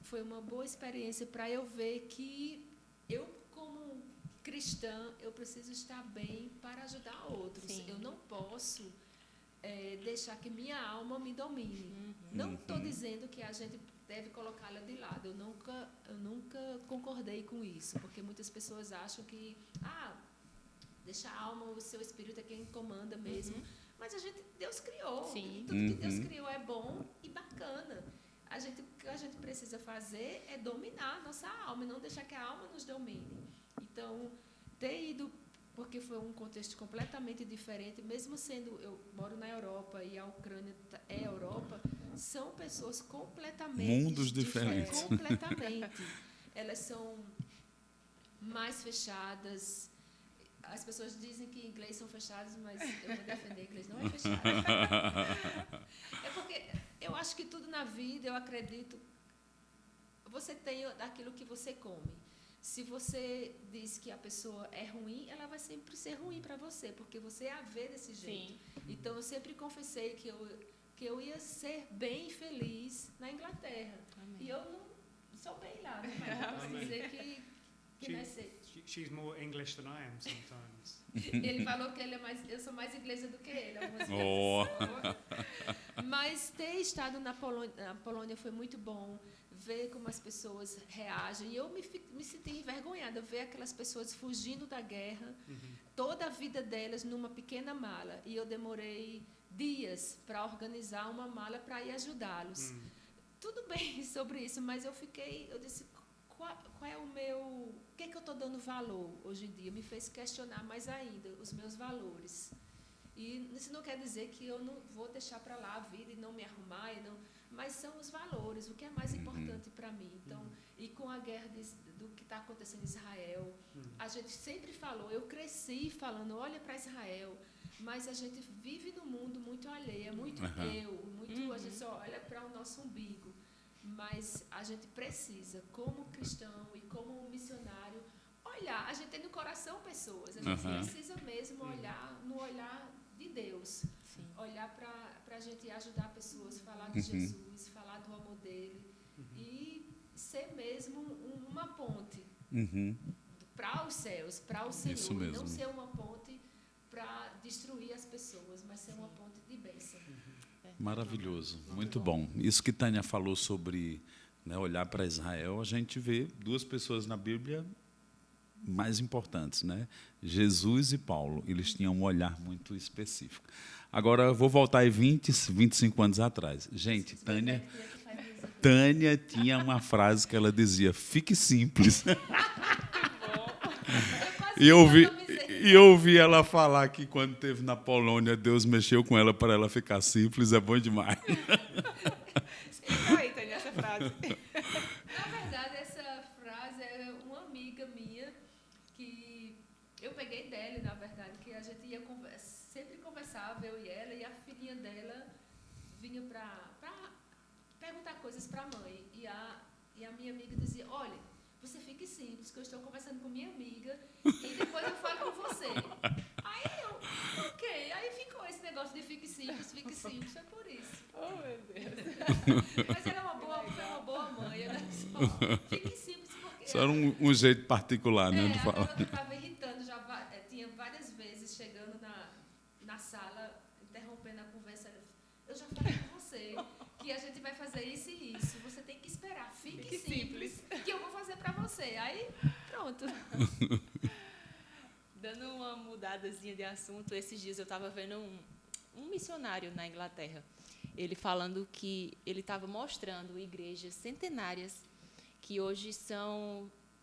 foi uma boa experiência para eu ver que eu, como cristã, eu preciso estar bem para ajudar outros. Sim. Eu não posso deixar que minha alma me domine. Não estou dizendo que a gente deve colocá-la de lado. Eu nunca concordei com isso, porque muitas pessoas acham que deixa a alma, o seu espírito é quem comanda mesmo. Mas Deus criou. Sim. Tudo que Deus criou é bom e bacana. O que a gente precisa fazer é dominar a nossa alma, e não deixar que a alma nos domine. Então, ter ido, porque foi um contexto completamente diferente, mesmo sendo, eu moro na Europa e a Ucrânia é Europa, são pessoas completamente mundos diferentes. Completamente. Elas são mais fechadas. As pessoas dizem que inglês são fechados, mas eu vou defender, inglês não é fechado. É porque eu acho que tudo na vida, eu acredito, você tem daquilo que você come. Se você diz que a pessoa é ruim, ela vai sempre ser ruim para você, porque você a vê desse jeito. Sim. Então, eu sempre confessei que eu ia ser bem feliz na Inglaterra. Amém. E eu não sou bem lá, né? Mas eu posso dizer que vai ser. She's more English than I am sometimes. Ele falou que eu sou mais inglesa do que ele. Algumas vezes. Mas ter estado na Polônia foi muito bom. Ver como as pessoas reagem. E eu me senti envergonhada. Ver aquelas pessoas fugindo da guerra. Toda a vida delas numa pequena mala. E eu demorei dias para organizar uma mala para ir ajudá-los. Tudo bem sobre isso, mas eu disse... Qual é o que é que eu estou dando valor hoje em dia? Me fez questionar mais ainda os meus valores. E isso não quer dizer que eu não vou deixar para lá a vida e não me arrumar, mas são os valores, o que é mais importante para mim. Então, e com a guerra do que está acontecendo em Israel, a gente sempre falou, eu cresci falando, olha para Israel, mas a gente vive num mundo muito alheio, muito a gente só olha para o nosso umbigo. Mas a gente precisa, como cristão e como missionário, olhar. A gente tem no coração pessoas. A gente precisa mesmo olhar no olhar de Deus. Sim. Olhar para a gente ajudar pessoas, falar de Jesus, falar do amor dele. E ser mesmo uma ponte para os céus, para o Senhor. Isso mesmo. Não ser uma ponte para destruir as pessoas, mas ser uma ponte de bênção. Maravilhoso, muito bom. Isso que Tânia falou sobre, né, olhar para Israel, a gente vê duas pessoas na Bíblia mais importantes, né? Jesus e Paulo. Eles tinham um olhar muito específico. Agora, eu vou voltar aí 25 anos atrás. Gente, Tânia tinha uma frase que ela dizia, fique simples. E eu ouvi ela falar que quando esteve na Polônia, Deus mexeu com ela para ela ficar simples, é bom demais. Explica aí, Tânia, essa frase. Na verdade, essa frase é uma amiga minha que Eu peguei dela, na verdade, que a gente ia sempre conversava, eu e ela, e a filhinha dela vinha para perguntar coisas para a mãe. E a minha amiga dizia, olha, você fique simples, que eu estou conversando com minha amiga e depois eu falo com você. Aí eu, ok, aí ficou esse negócio de fique simples, foi por isso. Oh, meu Deus. Mas ela foi uma boa mãe, ela disse, ó, fique simples porque... Isso era um jeito particular, né, de a falar. garota estava irritando, tinha várias vezes chegando na sala, interrompendo a conversa. Eu já falei com você que a gente vai fazer isso e isso. Você tem que esperar. Fique simples, que eu vou fazer para você. Aí, pronto. Dando uma mudadazinha de assunto, esses dias eu estava vendo um missionário na Inglaterra. Ele falando que ele estava mostrando igrejas centenárias que hoje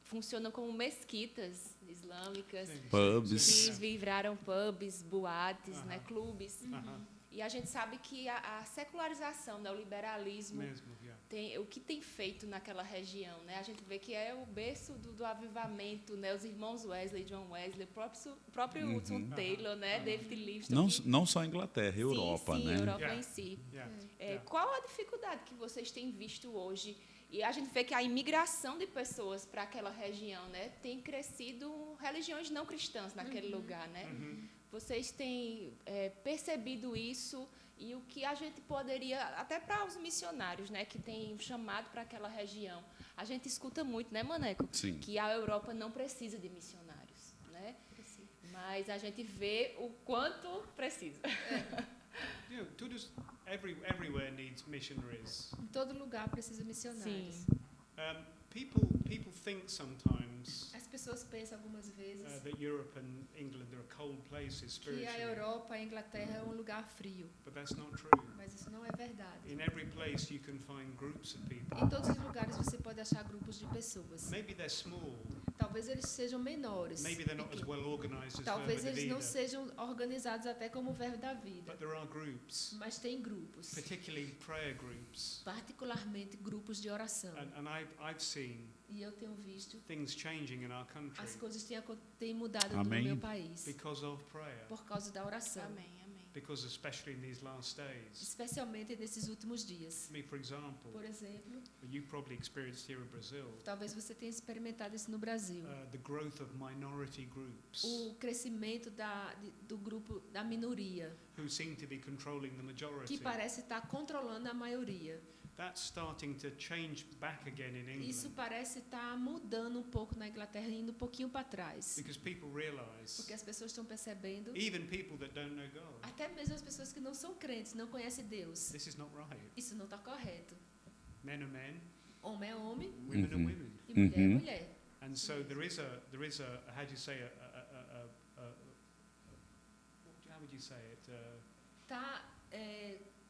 funcionam como mesquitas islâmicas, Pubs. que viraram pubs, boates, né, clubes. Uh-huh. E a gente sabe que a secularização, né, o liberalismo, Mesmo, yeah. o que tem feito naquela região, né? A gente vê que é o berço do avivamento, né? Os irmãos Wesley, John Wesley, o próprio Hudson Taylor, né? David Livingstone. Não só a Inglaterra, Europa, sim, né? Europa Yeah. em si. Yeah. Qual a dificuldade que vocês têm visto hoje? E a gente vê que a imigração de pessoas para aquela região, né, tem crescido religiões não cristãs naquele lugar, né? Vocês têm percebido isso e o que a gente poderia, até para os missionários, né, que têm chamado para aquela região. A gente escuta muito, né, Maneco? Sim. Que a Europa não precisa de missionários, né? Mas a gente vê o quanto precisa. You know, everywhere needs missionaries. Em todo lugar precisa missionários. Sim. People think sometimes As pessoas pensam algumas vezes that Europe and England are cold places que a spiritually, Europa, a Inglaterra é um lugar frio. but that's not true. Mas isso não é verdade. In every place you can find groups of people. Em todos os lugares você pode achar grupos de pessoas. Maybe they're small, Talvez eles sejam menores. maybe they're not as well organized as Talvez Verbo da eles não Vida, sejam organizados até como o Verbo da Vida. but there are groups, Mas tem grupos, particularly prayer groups. particularmente grupos de oração. And I've seen E eu tenho visto things changing in our country as coisas têm mudado Amém. no meu país because of prayer, por causa da oração. Amém, amém. because especially in these last days. Especialmente nesses últimos dias. I mean, for example, Por exemplo, you probably experienced here in Brazil talvez você tenha experimentado isso no Brasil. the growth of minority groups O crescimento do grupo da minoria, who seem to be controlling the majority. que parece estar controlando a maioria. That's starting to change back again in Isso England parece estar mudando um pouco na Inglaterra, indo um pouquinho para trás. because people realize, Porque as pessoas estão percebendo, even people that don't know God, até mesmo as pessoas que não são crentes, não conhecem Deus. this is not right. Isso não está correto. Men are men, Homem é homem women are women. e mulher é mulher. And so there is a how do you say how would you say it? Tá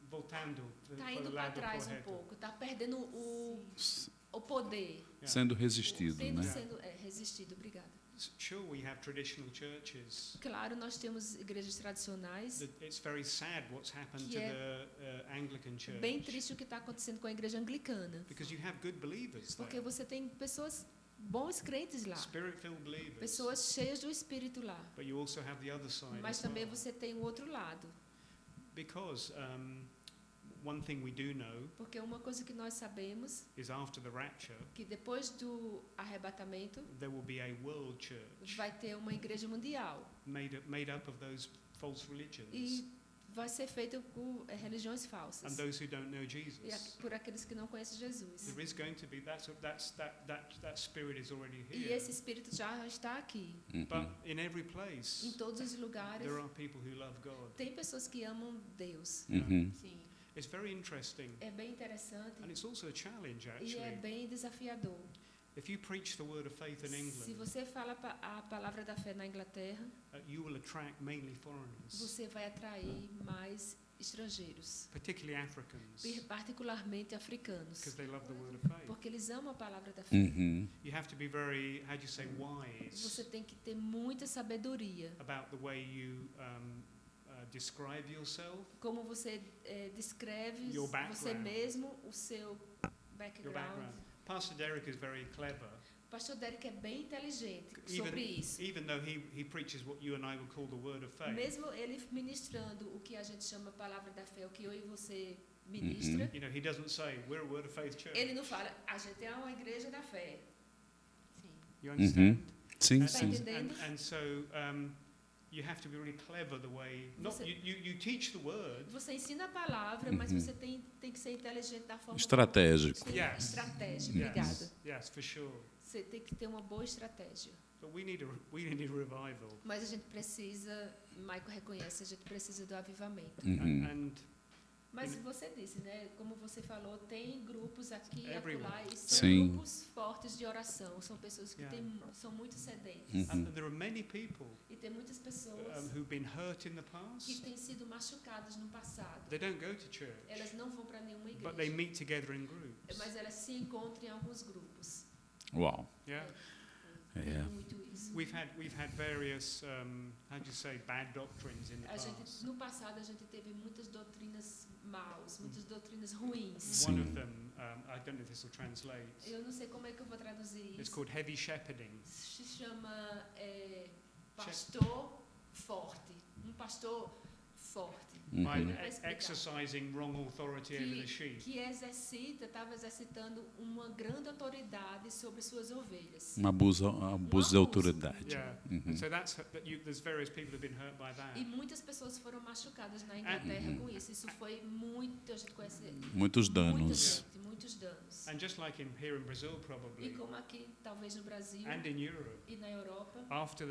Voltando, tá indo para trás um pouco, tá perdendo o poder, Sendo resistido, tendo né? sendo resistido. Obrigada. Sure, we have traditional churches. Claro, nós temos igrejas tradicionais. It's very sad what's happened Que to é the Anglican Church. Bem triste o que está acontecendo com a igreja anglicana, Because you have good believers porque there, você tem pessoas bons crentes lá, spirit-filled believers. pessoas cheias do Espírito lá. But you also have the other side Mas as também well. você tem o outro lado, Because one thing we do know porque uma coisa que nós sabemos is after the rapture, que depois do arrebatamento there will be a world church vai ter uma igreja mundial made up of those false religions e vai ser feita por religiões and falsas those who don't know e Jesus. por aqueles que não conhecem Jesus. There is going to be that spirit is already E here. esse Espírito já está aqui, But in every em place, todos os lugares. there are people who love God. Tem pessoas que amam Deus. Uhum. Sim. It's very interesting, É bem interessante and it's also a challenge e é actually. bem desafiador. If you preach the word of faith in Se England, você fala a palavra da fé na Inglaterra, you will attract mainly foreigners, você vai atrair mais estrangeiros, particularly Africans, particularmente africanos, because they love the word of faith. porque eles amam a palavra da fé. Uhum. You have to be very, how do you say, Você wise tem que ter muita sabedoria, about the way you describe yourself, como você descreve Your você background. mesmo, o seu your background. background. Pastor Derek is very clever Pastor Derek é bem inteligente sobre isso. Even though he preaches what you and I would call the word of faith. Mesmo ele ministrando o que a gente chama palavra da fé, o que eu e você ministra, You know, he doesn't say we're a word of faith church. ele não fala, a gente é uma igreja da fé. Sim. You understand? Sim, And- sim. And so you have to be really clever the way. Not Você- you teach the word. Você ensina a palavra, mas você tem que ser inteligente da forma Estratégico. como... Yes. Estratégia, Yes. obrigada. Yes, for sure. Você tem que ter uma boa estratégia. But we need a revival. Mas a gente precisa, Michael reconhece, a gente precisa do avivamento. Uhum. And Mas você disse, né? Como você falou, tem grupos aqui e Everyone. acolá, e são Sim. grupos fortes de oração. São pessoas que Yeah. são muito sedentas. and there are many people E tem muitas pessoas who've been hurt in the que past. têm sido machucadas no passado. They don't go to church, Elas não vão para nenhuma but they igreja, meet together in groups. mas elas se encontram em alguns grupos. Uau. Yeah. É. Muito isso. We've had various how do you say bad doctrines in the A gente, past. no passado, a gente teve muitas doutrinas maus, muitas doutrinas ruins. Sim. One of them, I don't know if this will translate. Eu não sei como é que eu vou traduzir It's isso. called heavy shepherding. Se chama pastor forte. Um pastor forte. By Uhum. exercising wrong authority over the sheep. Que estava exercitando uma grande autoridade sobre suas ovelhas. Um abuso de autoridade. Yeah. And so there's various people who've been hurt by that. E muitas pessoas foram machucadas na Inglaterra com isso. Isso foi muito, a gente conhece Muitos muita danos. gente, muitos danos. And just like here in Brazil E probably, como aqui, talvez no Brasil and in Europe, e na Europa, after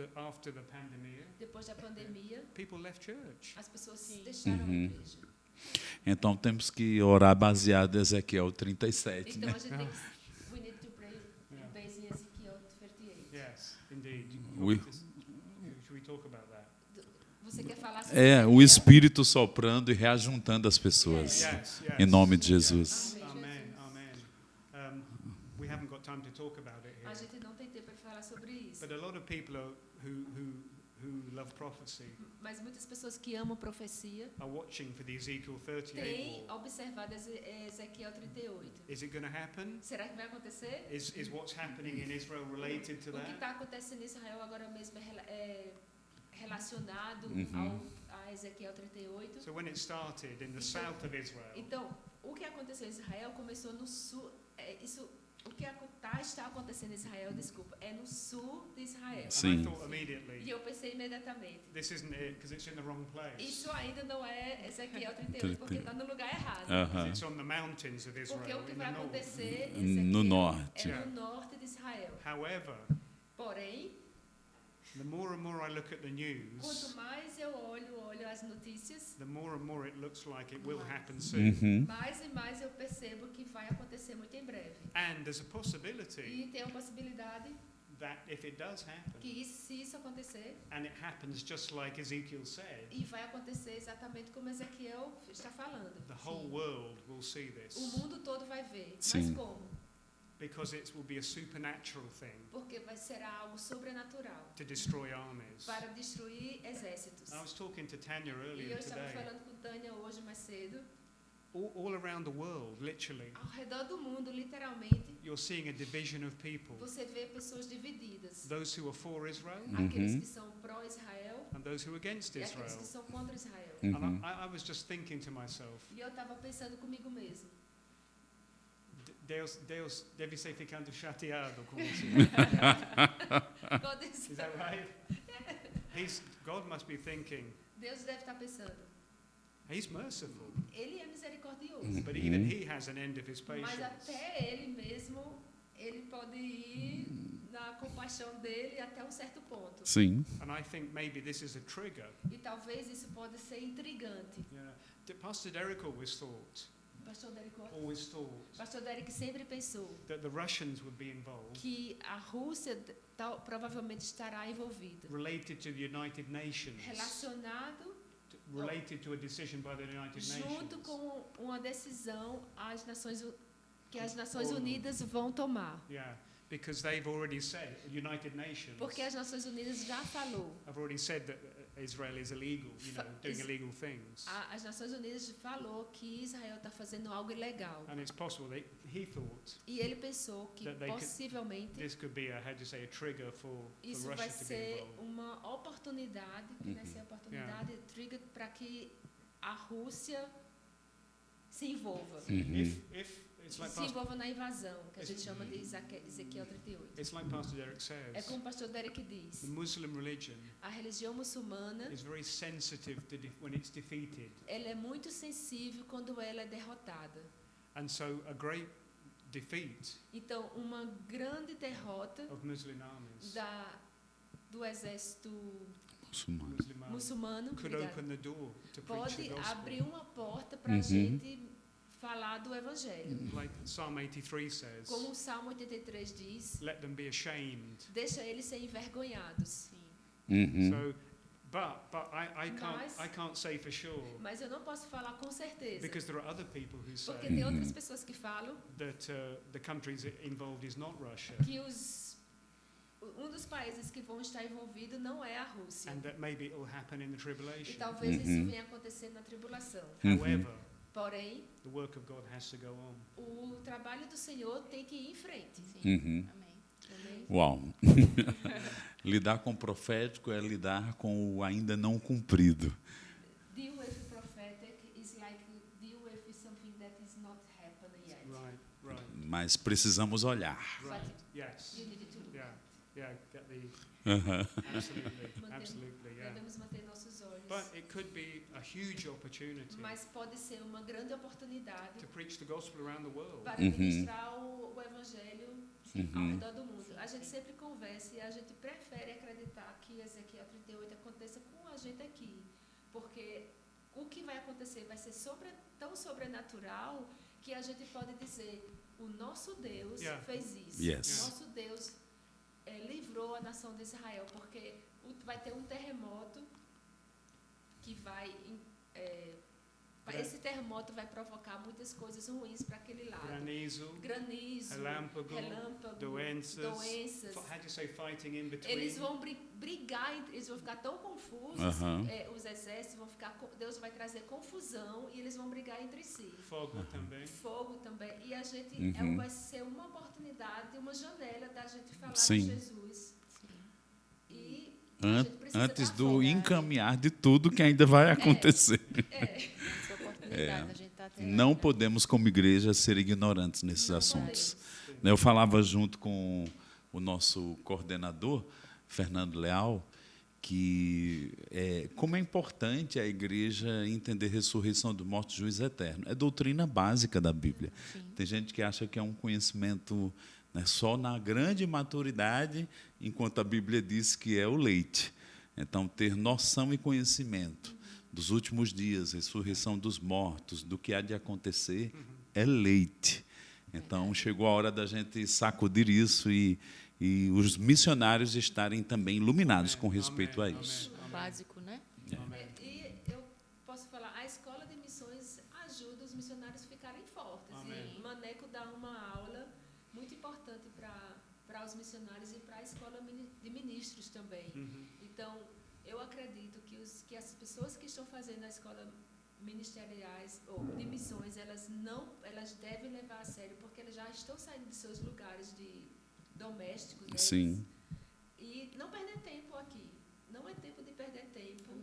the pandemic, depois da pandemia, people left church. as pessoas Sim. deixaram a Uhum. igreja. Então temos que orar baseado em Ezequiel 37, Então né? a gente tem que we need to pray based in Ezekiel 38. Yes, indeed. We- Should we talk about that? Você quer falar sobre É, o Ezequiel? Espírito soprando e reajuntando as pessoas. Yes, yes. Em nome de Jesus. Amém, Amen, Jesus. amen. We haven't got time to talk about it A here, gente não tem tempo para falar sobre isso. but a lot of people who love prophecy Mas muitas pessoas que amam profecia are watching for the Ezekiel 38 têm war. observado Ezequiel 38. Is it going to happen? Será que vai acontecer? Is what's happening in Israel related to O que that? está acontecendo em Israel agora mesmo é relacionado a Ezequiel 38. So when it started in the south of Israel, Então, o que aconteceu em Israel começou no sul. O que está acontecendo em Israel, desculpa, é no sul de Israel. and I Sim. thought E immediately, eu pensei imediatamente, this isn't it because it's in the wrong place. isso ainda não é Ezequiel 38, porque está no lugar errado. Aham. It's on the mountains of Porque Israel o que in vai the north. acontecer No norte. é no norte de Israel. However, Porém, the more and more I look at the news, quanto mais eu olho as notícias, the more and more it looks like it will happen soon. Uhum. mais e mais eu percebo que vai acontecer muito em breve. And there's a possibility E tem uma possibilidade that if it does happen, que se isso acontecer, and it happens just like Ezekiel said, e vai acontecer exatamente como Ezequiel está falando. the whole world will see O this mundo todo vai ver. Sim. Mas como? because it will be a supernatural thing Porque será algo sobrenatural to destroy armies. para destruir exércitos. I was talking to Tanya E eu earlier estava today. falando com Tânia hoje mais cedo. All around the world, literally, Ao redor do mundo, literalmente, you're seeing a division of people. você vê pessoas divididas. Those who are for Israel Aqueles que são pró-Israel and those who are against e aqueles Israel. que são contra Israel. And Uhum. I was just thinking to myself, E eu estava pensando comigo mesmo. Deus deve ser ficando chateado com isso. God Is that right? God must be thinking, Deus deve estar pensando. He's merciful, Ele é misericordioso. but even He has an end of His Mas patience. até ele mesmo, ele pode ir na compaixão dele até um certo ponto. Sim. And I think maybe this is a trigger. E talvez isso pode ser intrigante. Yeah. Pastor Derek always thought Pastor Derek sempre pensou that the Russians would be involved, que a Rússia provavelmente estará envolvida, related to the United Nations, relacionado related to a decision by the United junto Nations. com uma decisão que as Nações Unidas vão tomar. Yeah, because they've already said, United Nations Porque as Nações Unidas já falou. have already said that Israel is illegal, doing illegal things. As Nações Unidas falou que Israel está fazendo algo ilegal. And it's possible he thought E ele pensou que That they could- possivelmente this could be a trigger for isso Russia vai to be ser involved. uma oportunidade, que vai ser a oportunidade, trigger para que a Rússia se envolva. If it's like Se envolva na invasão, que a gente chama de Ezequiel 38. it's like Pastor Derek É says, como o pastor Derek diz, the Muslim religion a religião muçulmana, is very sensitive to when it's defeated. ela é muito sensível quando ela é derrotada. And so a great defeat Então, uma grande derrota of Muslim armies, do exército Muçulmano. Muslim armies, muçulmano could obrigada, open the door to preach the pode gospel. abrir uma porta para a gente falar do evangelho. Like Psalm 83 says, Como o Salmo 83 diz, let them be ashamed. deixa eles serem envergonhados. So, but I Mas- can't say for sure Mas eu não posso falar com certeza, because there are other people who say porque tem outras pessoas que falam that the countries involved is not Russia, que um dos países que vão estar envolvidos não é a Rússia. and that maybe it will happen in the E tribulation. talvez isso venha acontecer na tribulação. However, Porém, the work of God has to go on. o trabalho do Senhor tem que ir em frente. Amém. Amém? Uau! Lidar com o profético é lidar com o ainda não cumprido. Deal with the prophetic is like deal with something that is not happening yet. Right. Mas precisamos olhar. Right. Yes. You need to look Yeah. at. Yeah. Get the Aham. absolutely, Manter- absolutely. Yeah. Devemos manter nossos olhos. But it could be a huge opportunity Mas pode ser uma grande oportunidade to preach the gospel around the world. para ministrar o evangelho ao redor do mundo. A gente sempre conversa e a gente prefere acreditar que Ezequiel 38 aconteça com a gente aqui, porque o que vai acontecer vai ser tão sobrenatural que a gente pode dizer, o nosso Deus Yeah. fez isso. Yes. O nosso Deus livrou a nação de Israel, porque vai ter um terremoto que esse terremoto vai provocar muitas coisas ruins para aquele lado. Granizo, relâmpago, doenças. How do you say fighting in between? Eles vão brigar, eles vão ficar tão confusos, Aham. os exércitos vão ficar, Deus vai trazer confusão e eles vão brigar entre si. Fogo também. Fogo também. E a gente vai ser uma oportunidade, uma janela da gente falar Sim. de Jesus. E a gente precisa Antes tá do fora. encaminhar de tudo que ainda vai acontecer. Essa oportunidade a gente está tendo. Não podemos, como igreja, ser ignorantes nesses Não assuntos. podemos. Eu falava junto com o nosso coordenador, Fernando Leal, que como é importante a igreja entender ressurreição dos mortos, juízo eterno. É doutrina básica da Bíblia. Tem gente que acha que é um conhecimento, né, só na grande maturidade, enquanto a Bíblia diz que é o leite. Então, ter noção e conhecimento dos últimos dias, ressurreição dos mortos, do que há de acontecer, é leite. Então, chegou a hora da gente sacudir isso e os missionários estarem também iluminados com respeito a isso. Básico, né? E eu posso falar, a escola de missões ajuda os missionários a ficarem fortes. Amém. E Maneco dá uma aula muito importante para os missionários e para a escola de ministros também. Então, eu acredito que as pessoas que estão fazendo a escola ministeriais ou de missões, elas devem levar a sério, porque elas já estão saindo de seus lugares domésticos, né? Sim. E não perder tempo aqui. Não é tempo de perder tempo.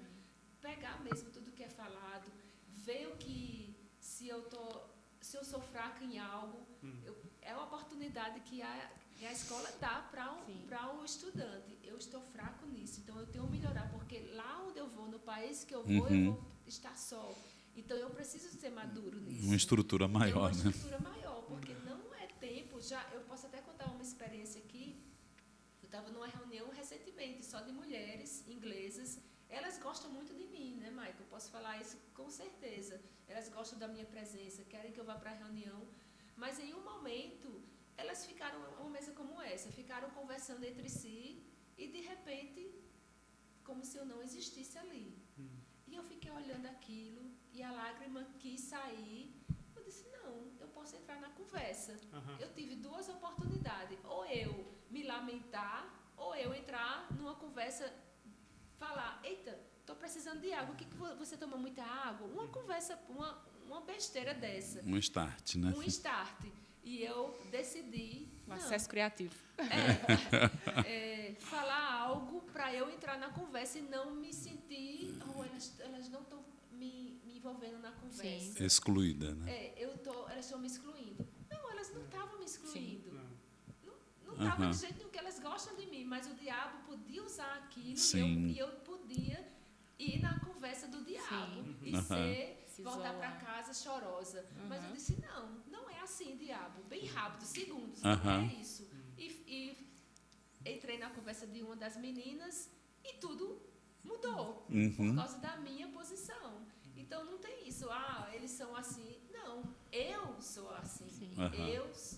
Pegar mesmo tudo que é falado, ver o que se eu sou fraca em algo, é uma oportunidade que a escola dá para o estudante. Eu estou fraco nisso, então eu tenho que melhorar, porque lá onde eu vou, no país que eu vou estar só. Então eu preciso ser maduro nisso. Uma estrutura maior, Uma né? estrutura maior, porque não é tempo. Eu posso até contar uma experiência aqui. Eu estava numa reunião recentemente, só de mulheres inglesas. Elas gostam muito de mim, né, Michael? Eu posso falar isso com certeza. Elas gostam da minha presença, querem que eu vá para a reunião. Mas em um momento, elas ficaram, uma mesa como essa, ficaram conversando entre si e, de repente, como se eu não existisse ali. E eu fiquei olhando aquilo e a lágrima quis sair. Eu disse, não, eu posso entrar na conversa. Uh-huh. Eu tive 2 oportunidades, ou eu me lamentar, ou eu entrar numa conversa, falar, eita, estou precisando de água, você toma muita água? Uma conversa, uma besteira dessa. Um start, né? Um start. E eu decidi... Um acesso criativo. Falar algo para eu entrar na conversa e não me sentir... elas não estão me envolvendo na conversa. Sim. Excluída, né? Elas estão me excluindo. Não, elas não estavam me excluindo. No. Não estavam de jeito nenhum, que elas gostam de mim, mas o diabo podia usar aquilo Sim. e eu podia ir na conversa do diabo Sim. e Se voltar para isolar. casa chorosa. Mas eu disse, não é assim, diabo. Bem rápido, segundos, Uhum. não é isso. E entrei na conversa de uma das meninas e tudo mudou por causa da minha posição. Então não tem isso, eles são assim. Não, eu sou assim. Sim.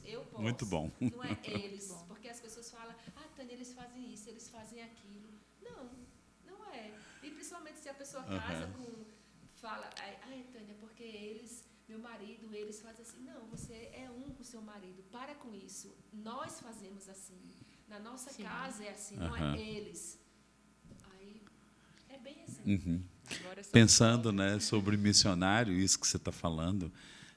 Eu posso. Muito bom. Não é eles. Bom. Porque as pessoas falam, Tânia, eles fazem isso, eles fazem aquilo. Não é. E principalmente se a pessoa casa fala, Tânia, porque eles, meu marido, eles fazem assim. Não, você é um com seu marido. Para com isso. Nós fazemos assim. Na nossa casa é assim, não é eles. Aí é bem assim. Agora Pensando, né, sobre missionário, isso que você está falando,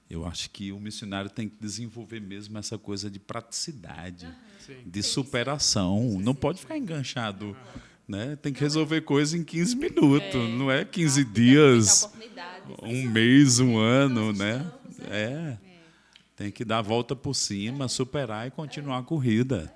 eu acho que o missionário tem que desenvolver mesmo essa coisa de praticidade, Sim. de superação. Não pode ficar enganchado, né? Tem que resolver coisa em 15 minutos, não é 15 dias, um mês, um ano, né? Tem que dar a volta por cima, superar e continuar a corrida.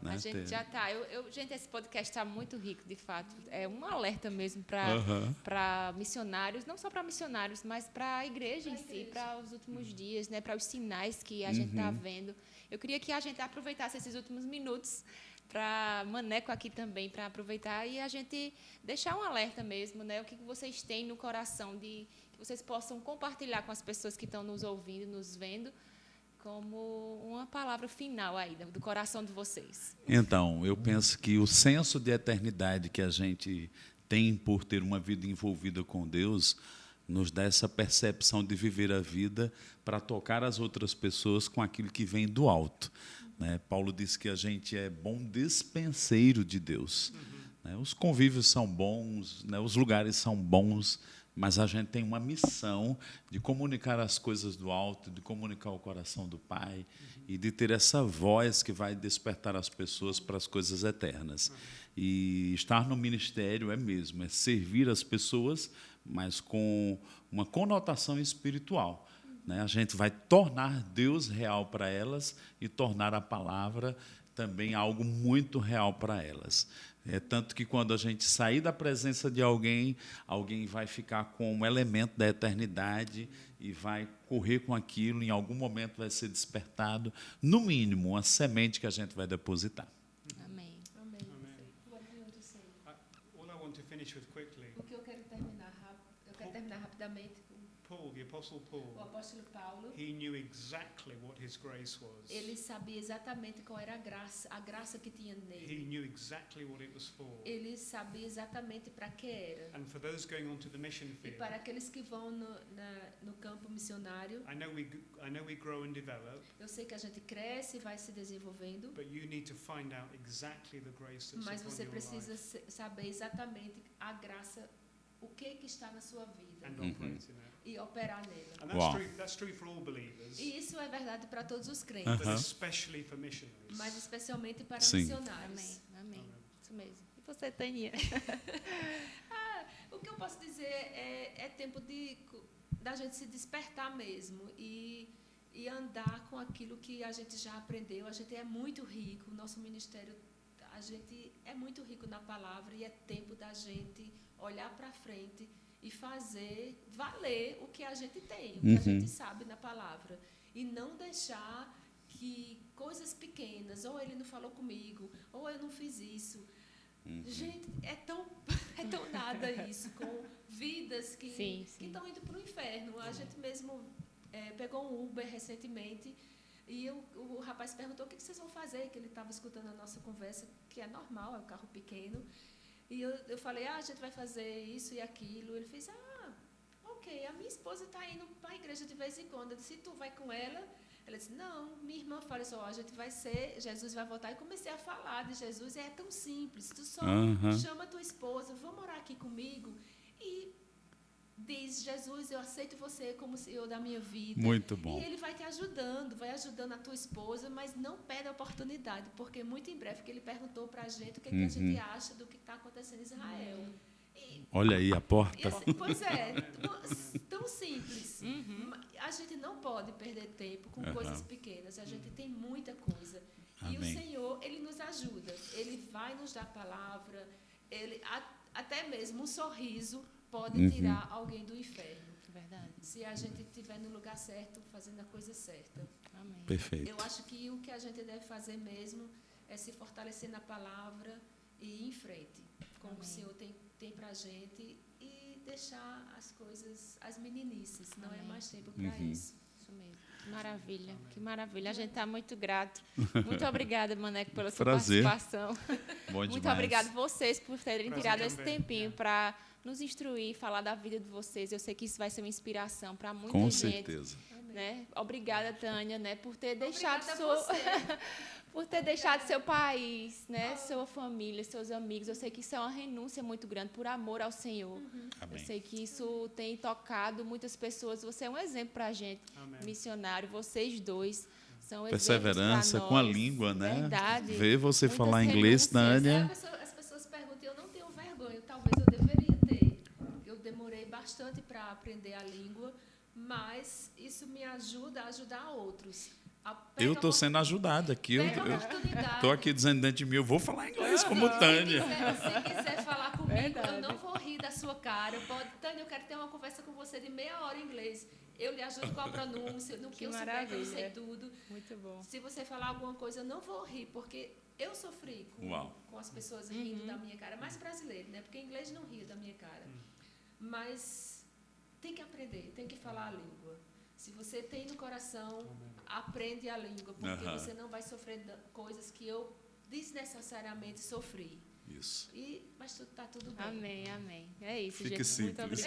Né? A gente já está. Gente, esse podcast está muito rico, de fato. É um alerta mesmo para missionários, não só para missionários, mas para a igreja em si, para os últimos dias, né? Para os sinais que a gente está vendo. Eu queria que a gente aproveitasse esses últimos minutos para Maneco aqui também, para aproveitar e a gente deixar um alerta mesmo, né? O que vocês têm no coração, que vocês possam compartilhar com as pessoas que estão nos ouvindo, nos vendo, como uma palavra final aí do coração de vocês. Então, eu penso que o senso de eternidade que a gente tem por ter uma vida envolvida com Deus nos dá essa percepção de viver a vida para tocar as outras pessoas com aquilo que vem do alto. Né? Paulo diz que a gente é bom dispenseiro de Deus. Né? Os convívios são bons, né? Os lugares são bons, mas a gente tem uma missão de comunicar as coisas do alto, de comunicar o coração do Pai e de ter essa voz que vai despertar as pessoas para as coisas eternas. E estar no ministério é servir as pessoas, mas com uma conotação espiritual. Né? A gente vai tornar Deus real para elas e tornar a palavra também algo muito real para elas. Tanto que quando a gente sair da presença de alguém, alguém vai ficar com um elemento da eternidade e vai correr com aquilo, em algum momento vai ser despertado, no mínimo, uma semente que a gente vai depositar. Amém. Amém. All I want to finish with quickly, O que eu quero terminar rapidamente. Paul, the Apostle O Paul, apóstolo Paulo, he knew exactly what his grace was. ele sabia exatamente qual era a graça que tinha He nele. knew exactly what it was for. Ele sabia exatamente para que era. And for those going on to the mission E field, para aqueles que vão no campo missionário, I know we grow and develop, eu sei que a gente cresce e vai se desenvolvendo, but you need to find out exactly the grace that's mas upon você your precisa life saber exatamente a graça, o que está na sua vida and operate in it. e operar nela. And Wow. that's true for all believers, E isso é verdade para todos os crentes, but especially for missionaries. mas especialmente para Sim. missionários. Amém. Isso mesmo. E você, Tânia? O que eu posso dizer é tempo da gente se despertar mesmo e andar com aquilo que a gente já aprendeu. A gente é muito rico, o nosso ministério, a gente é muito rico na palavra e é tempo da gente olhar para frente e fazer valer o que a gente tem, o que a gente sabe na palavra. E não deixar que coisas pequenas, ou ele não falou comigo, ou eu não fiz isso. Gente, é tão nada isso, com vidas que estão indo para o inferno. A gente mesmo pegou um Uber recentemente e o rapaz perguntou o que vocês vão fazer, que ele estava escutando a nossa conversa, que é normal, é um carro pequeno. E eu falei, a gente vai fazer isso e aquilo. Ele fez, ok. ok, a minha esposa está indo para a igreja de vez em quando. Eu disse, tu vai com ela? Ela disse, não, minha irmã fala assim, a gente vai ser, Jesus vai voltar. E comecei a falar de Jesus, e é tão simples. Tu só chama tua esposa, vamos orar aqui comigo. E diz, Jesus, eu aceito você como Senhor da minha vida. Muito bom. E ele vai te ajudando, vai ajudando a tua esposa, mas não perde a oportunidade, porque muito em breve que ele perguntou para a gente o que, que a gente acha do que está acontecendo em Israel. Olha aí a porta. Assim, pois é, tão simples. A gente não pode perder tempo com coisas pequenas. A gente tem muita coisa. Amém. E o Senhor, Ele nos ajuda. Ele vai nos dar palavra. Até mesmo um sorriso pode tirar alguém do inferno. Verdade. Se a gente estiver no lugar certo, fazendo a coisa certa. Amém. Perfeito. Eu acho que o que a gente deve fazer mesmo é se fortalecer na palavra e ir em frente, como o Senhor tem para a gente, e deixar as coisas, as meninices. Não é mais tempo para isso. Isso mesmo. Maravilha, que maravilha. A gente está muito grato. Muito obrigada, Maneco, pela sua Prazer. participação. Bom Muito demais. obrigada a vocês por terem Prazer tirado esse também. tempinho para nos instruir, falar da vida de vocês. Eu sei que isso vai ser uma inspiração para muita Com gente. certeza. Né? Obrigada, Tânia, né, por ter deixado Obrigada a você. por ter deixado seu país, né, sua família, seus amigos. Eu sei que isso é uma renúncia muito grande por amor ao Senhor. Amém. Eu sei que isso tem tocado muitas pessoas. Você é um exemplo para a gente, Amém. missionário. Vocês dois são Perseverança exemplos pra com a nós. língua, né? Verdade. Ver você Muitas falar inglês, renúncias. Tânia. As pessoas perguntam, eu não tenho vergonha, talvez eu deveria ter. Eu demorei bastante para aprender a língua, mas isso me ajuda a ajudar outros. Eu estou sendo ajudado aqui. Eu estou aqui dizendo dentro de mim, eu vou falar inglês como Tânia. Se quiser falar comigo, Verdade. eu não vou rir da sua cara. Tânia, eu quero ter uma conversa com você de meia hora em inglês. Eu lhe ajudo com a pronúncia, no que eu souber, que eu sei tudo. Muito bom. Se você falar alguma coisa, eu não vou rir, porque eu sofri com as pessoas rindo da minha cara. Mais brasileiro, né? Porque inglês não ria da minha cara. Mas tem que aprender, tem que falar a língua. Se você tem no coração, aprende a língua, porque você não vai sofrer coisas que eu desnecessariamente sofri. Isso. Mas está tudo bem. Amém, amém. É isso, Fique gente. simples.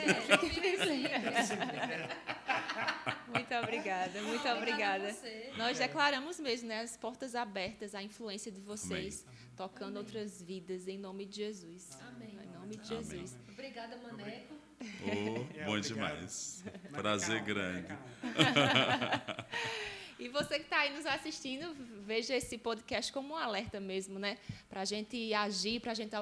Muito obrigada. Muito obrigada. a você. Nós declaramos mesmo, né, as portas abertas, a influência de vocês, tocando outras vidas, em nome de Jesus. Amém. Em nome de Jesus. Obrigada, Maneco. Bom obrigado. demais. Prazer grande. E você que está aí nos assistindo, veja esse podcast como um alerta mesmo, né? Para a gente agir, para a gente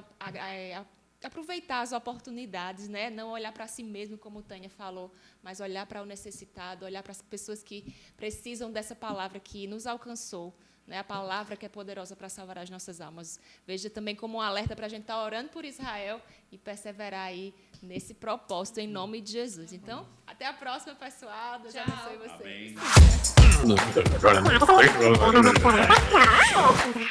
aproveitar as oportunidades, né? Não olhar para si mesmo, como o Tânia falou, mas olhar para o necessitado, olhar para as pessoas que precisam dessa palavra que nos alcançou, né? A palavra que é poderosa para salvar as nossas almas. Veja também como um alerta para a gente estar orando por Israel e perseverar aí nesse propósito, em nome de Jesus. Então, até a próxima, pessoal. Deus abençoe vocês. Amém.